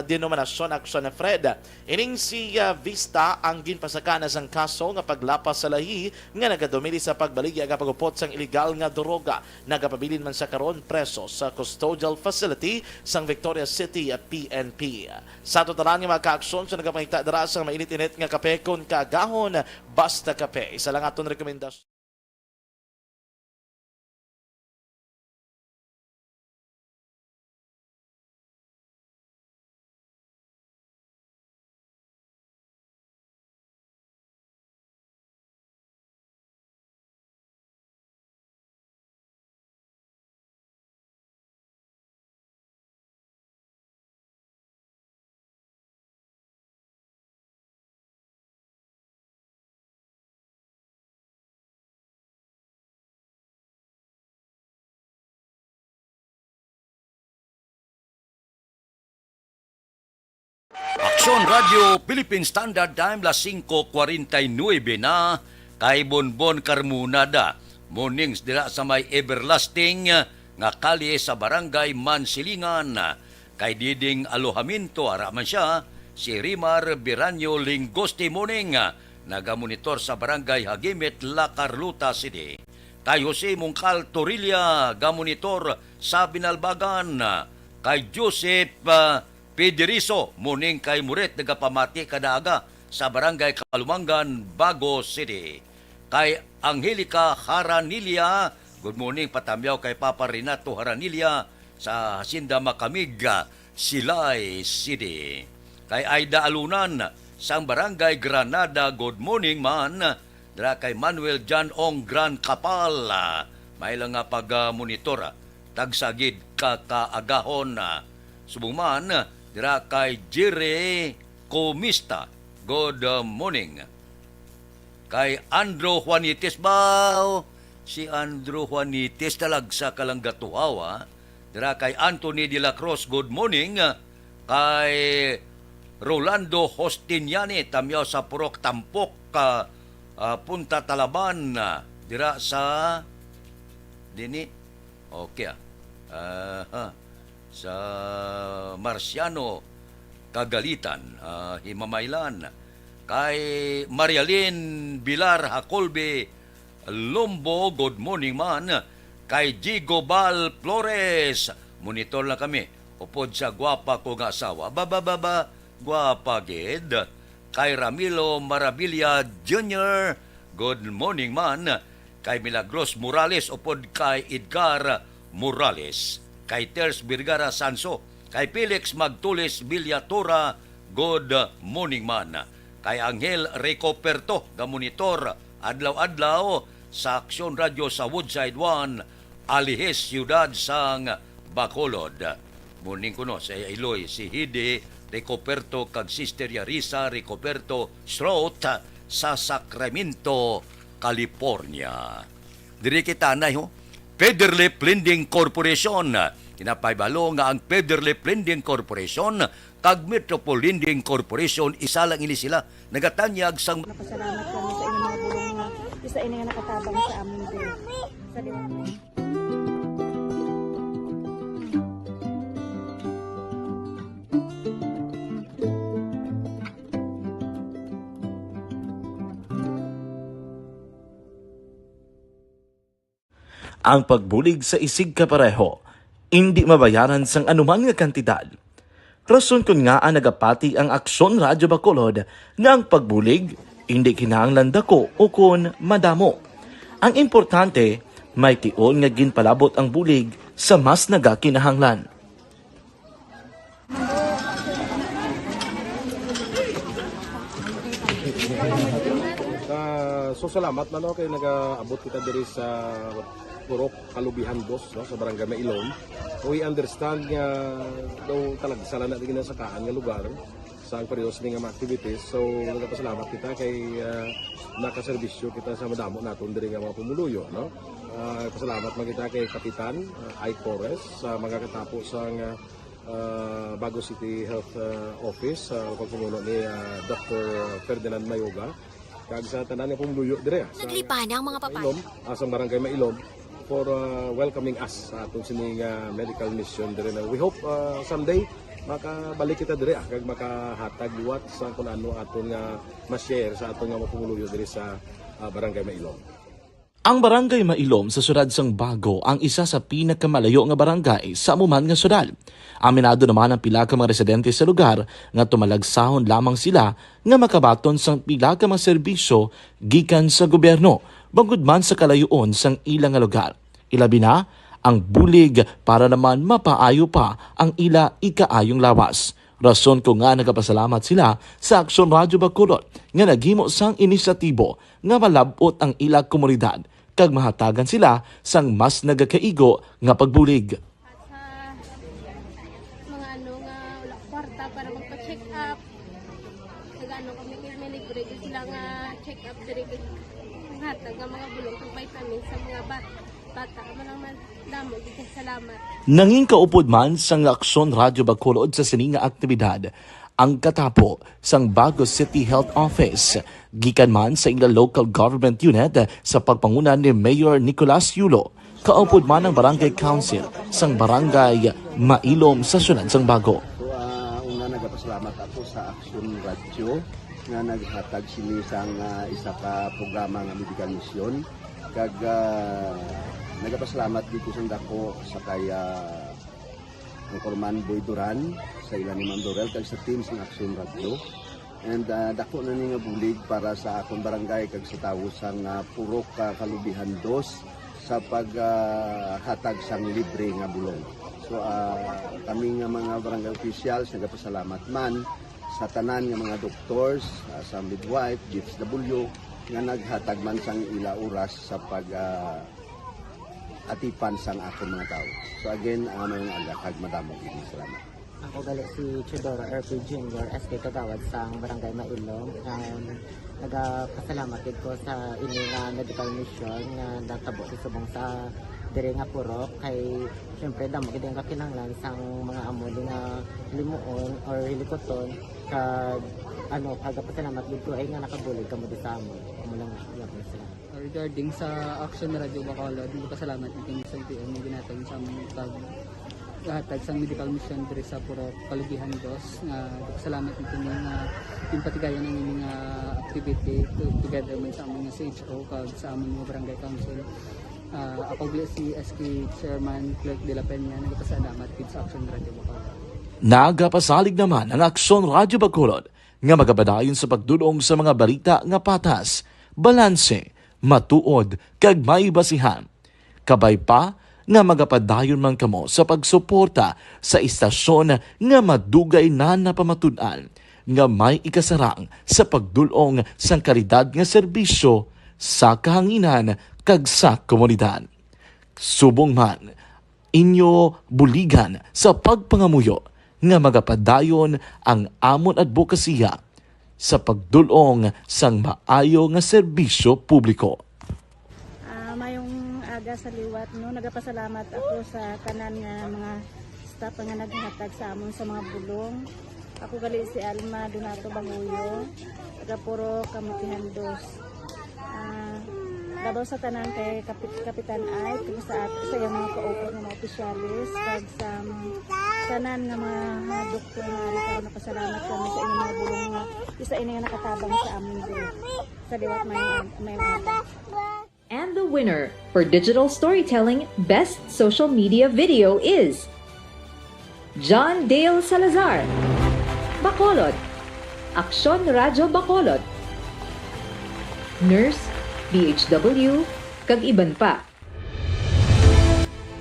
denominasyon action na Fred. Ining si Vista ang ginpasakana sang kaso nga paglapas sa lahi nga nagadumili sa pagbaligya nga pagupot sang illegal nga droga. Nagapabilin man sa karon preso sa custodial facility sang Victoria City PNP. Sa totalan nga mga kaaksyon sa nagapangita dara sang mainit-init nga kape kon kagahon basta kape. Isa lang aton rekomendasyon. Aksyon Radio Philippine Standard Time las 5:49 na kay Bonbon Carmunada. Mornings dila sa may everlasting nga kalye sa barangay Mansilingan. Kay Diding Alohaminto ara man siya si Rimar Biranyo Lingosti morning nagamonitor sa barangay Hagimit La Carlota City. Kay Jose Mungcal Torilla gamonitor sa Binalbagan. Kay Joseph Pediriso, muning kay Muret nagapamati kadaga sa barangay Kalumangan, Bago City. Kay Angelica Haranilia, good morning patamyaw kay Papa Renato Haranilia sa Hacienda Makamig, Silay City. Kay Aida Alunan, sang barangay Granada, good morning man. Dara kay Manuel John Ong Gran Kapal, may lang nga pag-monitor, tagsagid kakaagahon. Subuman, dira kay Jire Comista, good morning. Kay Andrew Juanites ba? Si Andrew Juanites talagsa kalang gatuhawa. Dira kay Anthony de la Cruz, good morning. Kay Rolando Hostiniani, tamyaw sa Purok Tampok, Punta Talaban. Dira sa dini. Okay sa Marciano Kagalitan, Himamaylan. Kay Marialyn Bilar Hacolbe Lombo, good morning man. Kay Jigo Bal Flores, monitor lang kami upod sa gwapa ko nga asawa. Gwapa gid. Kay Ramilo Marabilia Jr., good morning man. Kay Milagros Morales upod kay Edgar Morales. Kay Ters Birgara Sanso, kay Felix Magtulis Villatora, good morning man. Kay Angel Recoperto, gamonitor, adlaw-adlaw sa Aksyon Radio sa Woodside 1, Alihes, Ciudad sang Bacolod. Morning ko no, sa Iloy, si Hide Recoperto, kag Sister Yarisa Recoperto Strout sa Sacramento, California. Diri kita na ho, Federlip Lending Corporation. Kinapaybalo nga ang Federlip Lending Corporation kag Metropole Lending Corporation, isa lang ini sila. Nagatanyag sang... Napasalamat kami sa inyong mga bulong nga isa ini nga nakatabang sa amin din. Sa ang pagbulig sa isig kapareho, hindi mabayaran sang anuman nga kantidad. Rason kun nga ang nagapati ang Aksyon Radio Bacolod nga ang pagbulig hindi kinahanglan dako o kun madamo. Ang importante, may tion nga ginpalabot ang bulig sa mas nagakinahanglan. So salamat na no kay nagaabot kita diri sa Purok Kalubihan 2 no, sa Barangay Mailom. We understand nga daw talaga sala na din sa kaan nga lugar sa periodos ni nga mga activities. So nagapasalamat kita kay nakaserbisyo kita sa madamo naton diri nga mga pumuluyo no. Pasalamat man kita kay Kapitan Ike Torres sa mga katapo sa Bago City Health Office sa pagpumuno ni Dr. Ferdinand Mayoga. Kag sa tanan nga pumuluyo dire sa Naglipa na ang mga papay. Sa Barangay Mailom for welcoming us sa atong sining medical mission dire na we hope someday makabalik kita dire kag makahatag liwat sa kun ano aton nga ma-share sa aton nga mapumuluyo dire sa Barangay Mailom. Ang Barangay Mailom sa syudad sang Bago ang isa sa pinakamalayo nga barangay sa amuman nga syudad. Aminado naman ang pila ka mga residente sa lugar nga tumalagsahon lamang sila nga makabaton sang pila ka mga serbisyo gikan sa gobyerno bangod man sa kalayoon sang ilang nga lugar. Ilabi na ang bulig para naman mapaayo pa ang ila ikaayong lawas. Rason ko nga nagapasalamat sila sa Aksyon Radyo Bacolod nga naghimo sang inisyatibo nga malabot ang ila komunidad kag mahatagan sila sang mas nagakaigo nga pagbulig. Mga ano nga wala kwarta para magpa-check up. Nagano kami kay libre sila nga check up diri hatag nga mga bulong ng vitamin sa mga bata man naman damo dito salamat. Nanging kaupod man sang Aksyon Radyo Bacolod sa sining nga aktibidad ang katapo sang Bago City Health Office gikan man sa ilang local government unit sa pagpanguna ni Mayor Nicolas Yulo. Kaupod man ang Barangay Council sang Barangay Mailom sa syudad sang Bago. So una nagapasalamat ako sa Aksyon Radio nga naghatag sini sang isa ka programa nga medical mission kag nagapasalamat dito sa dako sa kaya ang Corman Boy Duran sa ilan ni Ma'am Dorel kag sa team sa Aksyon Radio and dako na ni nga bulig para sa akong barangay kag sa tawo sang Purok Kalubihan 2 sa paghatag sang libre nga bulong. So kami nga mga barangay officials nagapasalamat man sa tanan nga mga doctors, sa midwife, DSW nga naghatag man sang ila oras sa pag atipan sang akong mga tao. So again, may agakag madamo gini salamat. Ako gali si Chidoro RP Jr. SK Kagawad sang Barangay Mailom. Nagapasalamat ko sa ini nga medical mission nga natabo subong sa diri nga Purok kay syempre damo gid ang kakinahanglan sang mga amuli nga limuon or hilikoton kag ano pagapasalamat dito ay nga nakabulig kamo sa amon. Amo lang yapon sila. Regarding sa Aksyon Radio Bacolod, pasalamat natin sa PM na ginatag sa aming paghatag sa medical mission diri sa Purok Kalubihan 2. Pasalamat natin yung patigayan ng mga activity together man sa aming CHO kag sa aming mga barangay council. Ako si SK Chairman Clerk de la Peña nagpasalamat din sa Aksyon Radio Bacolod. Nagapasalig naman ang Aksyon Radyo Bacolod nga magabadayon sa pagdulong sa mga balita nga patas, balanse, matuod, kag may basihan. Kabay pa nga magapadayon man kamo sa pagsuporta sa istasyon nga madugay na napamatud-an nga may ikasarang sa pagdulong sang kalidad nga serbisyo sa kahanginan kag sa komunidad. Subong man, inyo buligan sa pagpangamuyo nga magapadayon ang amon advokasya sa pagdulong sang maayo nga serbisyo publiko. Mayong aga sa liwat no, nagapasalamat ako sa tanan nga mga staff nga naghatag sa amon sa mga bulong. Ako gali si Alma Donato Banguyo, taga Puro Kamutihan 2. Labaw sa tanan kay Kapitan Ay, sa iyang mga ka-open ng mga opisyalis, kag sa tanan nga mga doktor nga rin napasalamat kami sa inyong mga bulong nga isa ini nga nakatabang sa amin din. Sa liwat may aga. And the winner for Digital Storytelling Best Social Media Video is John Dale Salazar, Bacolod, Aksyon Radyo Bacolod, Nurse, BHW, kag iban pa.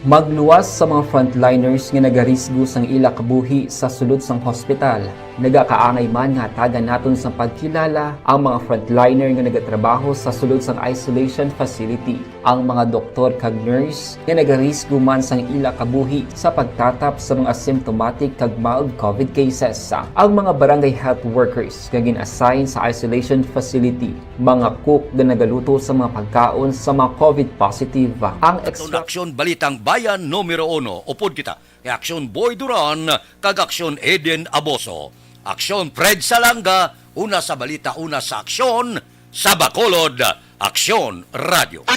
Magluwas sa mga frontliners nga nagarisgo sang ila kabuhi sa sulod sang hospital. Nagakaangay man nga tagan naton sa pagkilala ang mga frontliner nga nagatrabaho sa sulod sang isolation facility. Ang mga doktor kag nurse nga nagarisgo man sang ila kabuhi sa pagtatap sa mga asymptomatic kag mild COVID cases. Ang mga barangay health workers nga gin-assign sa isolation facility, mga cook nga nagaluto sa mga pagkaon sa mga COVID positive. Ang Itong aksyon Balitang Bayan numero 1, upod kita. Aksyon Boy Duran, kag aksyon Eden Aboso. Aksyon Fred Salanga, una sa balita, una sa aksyon, sa Bacolod, Aksyon Radio.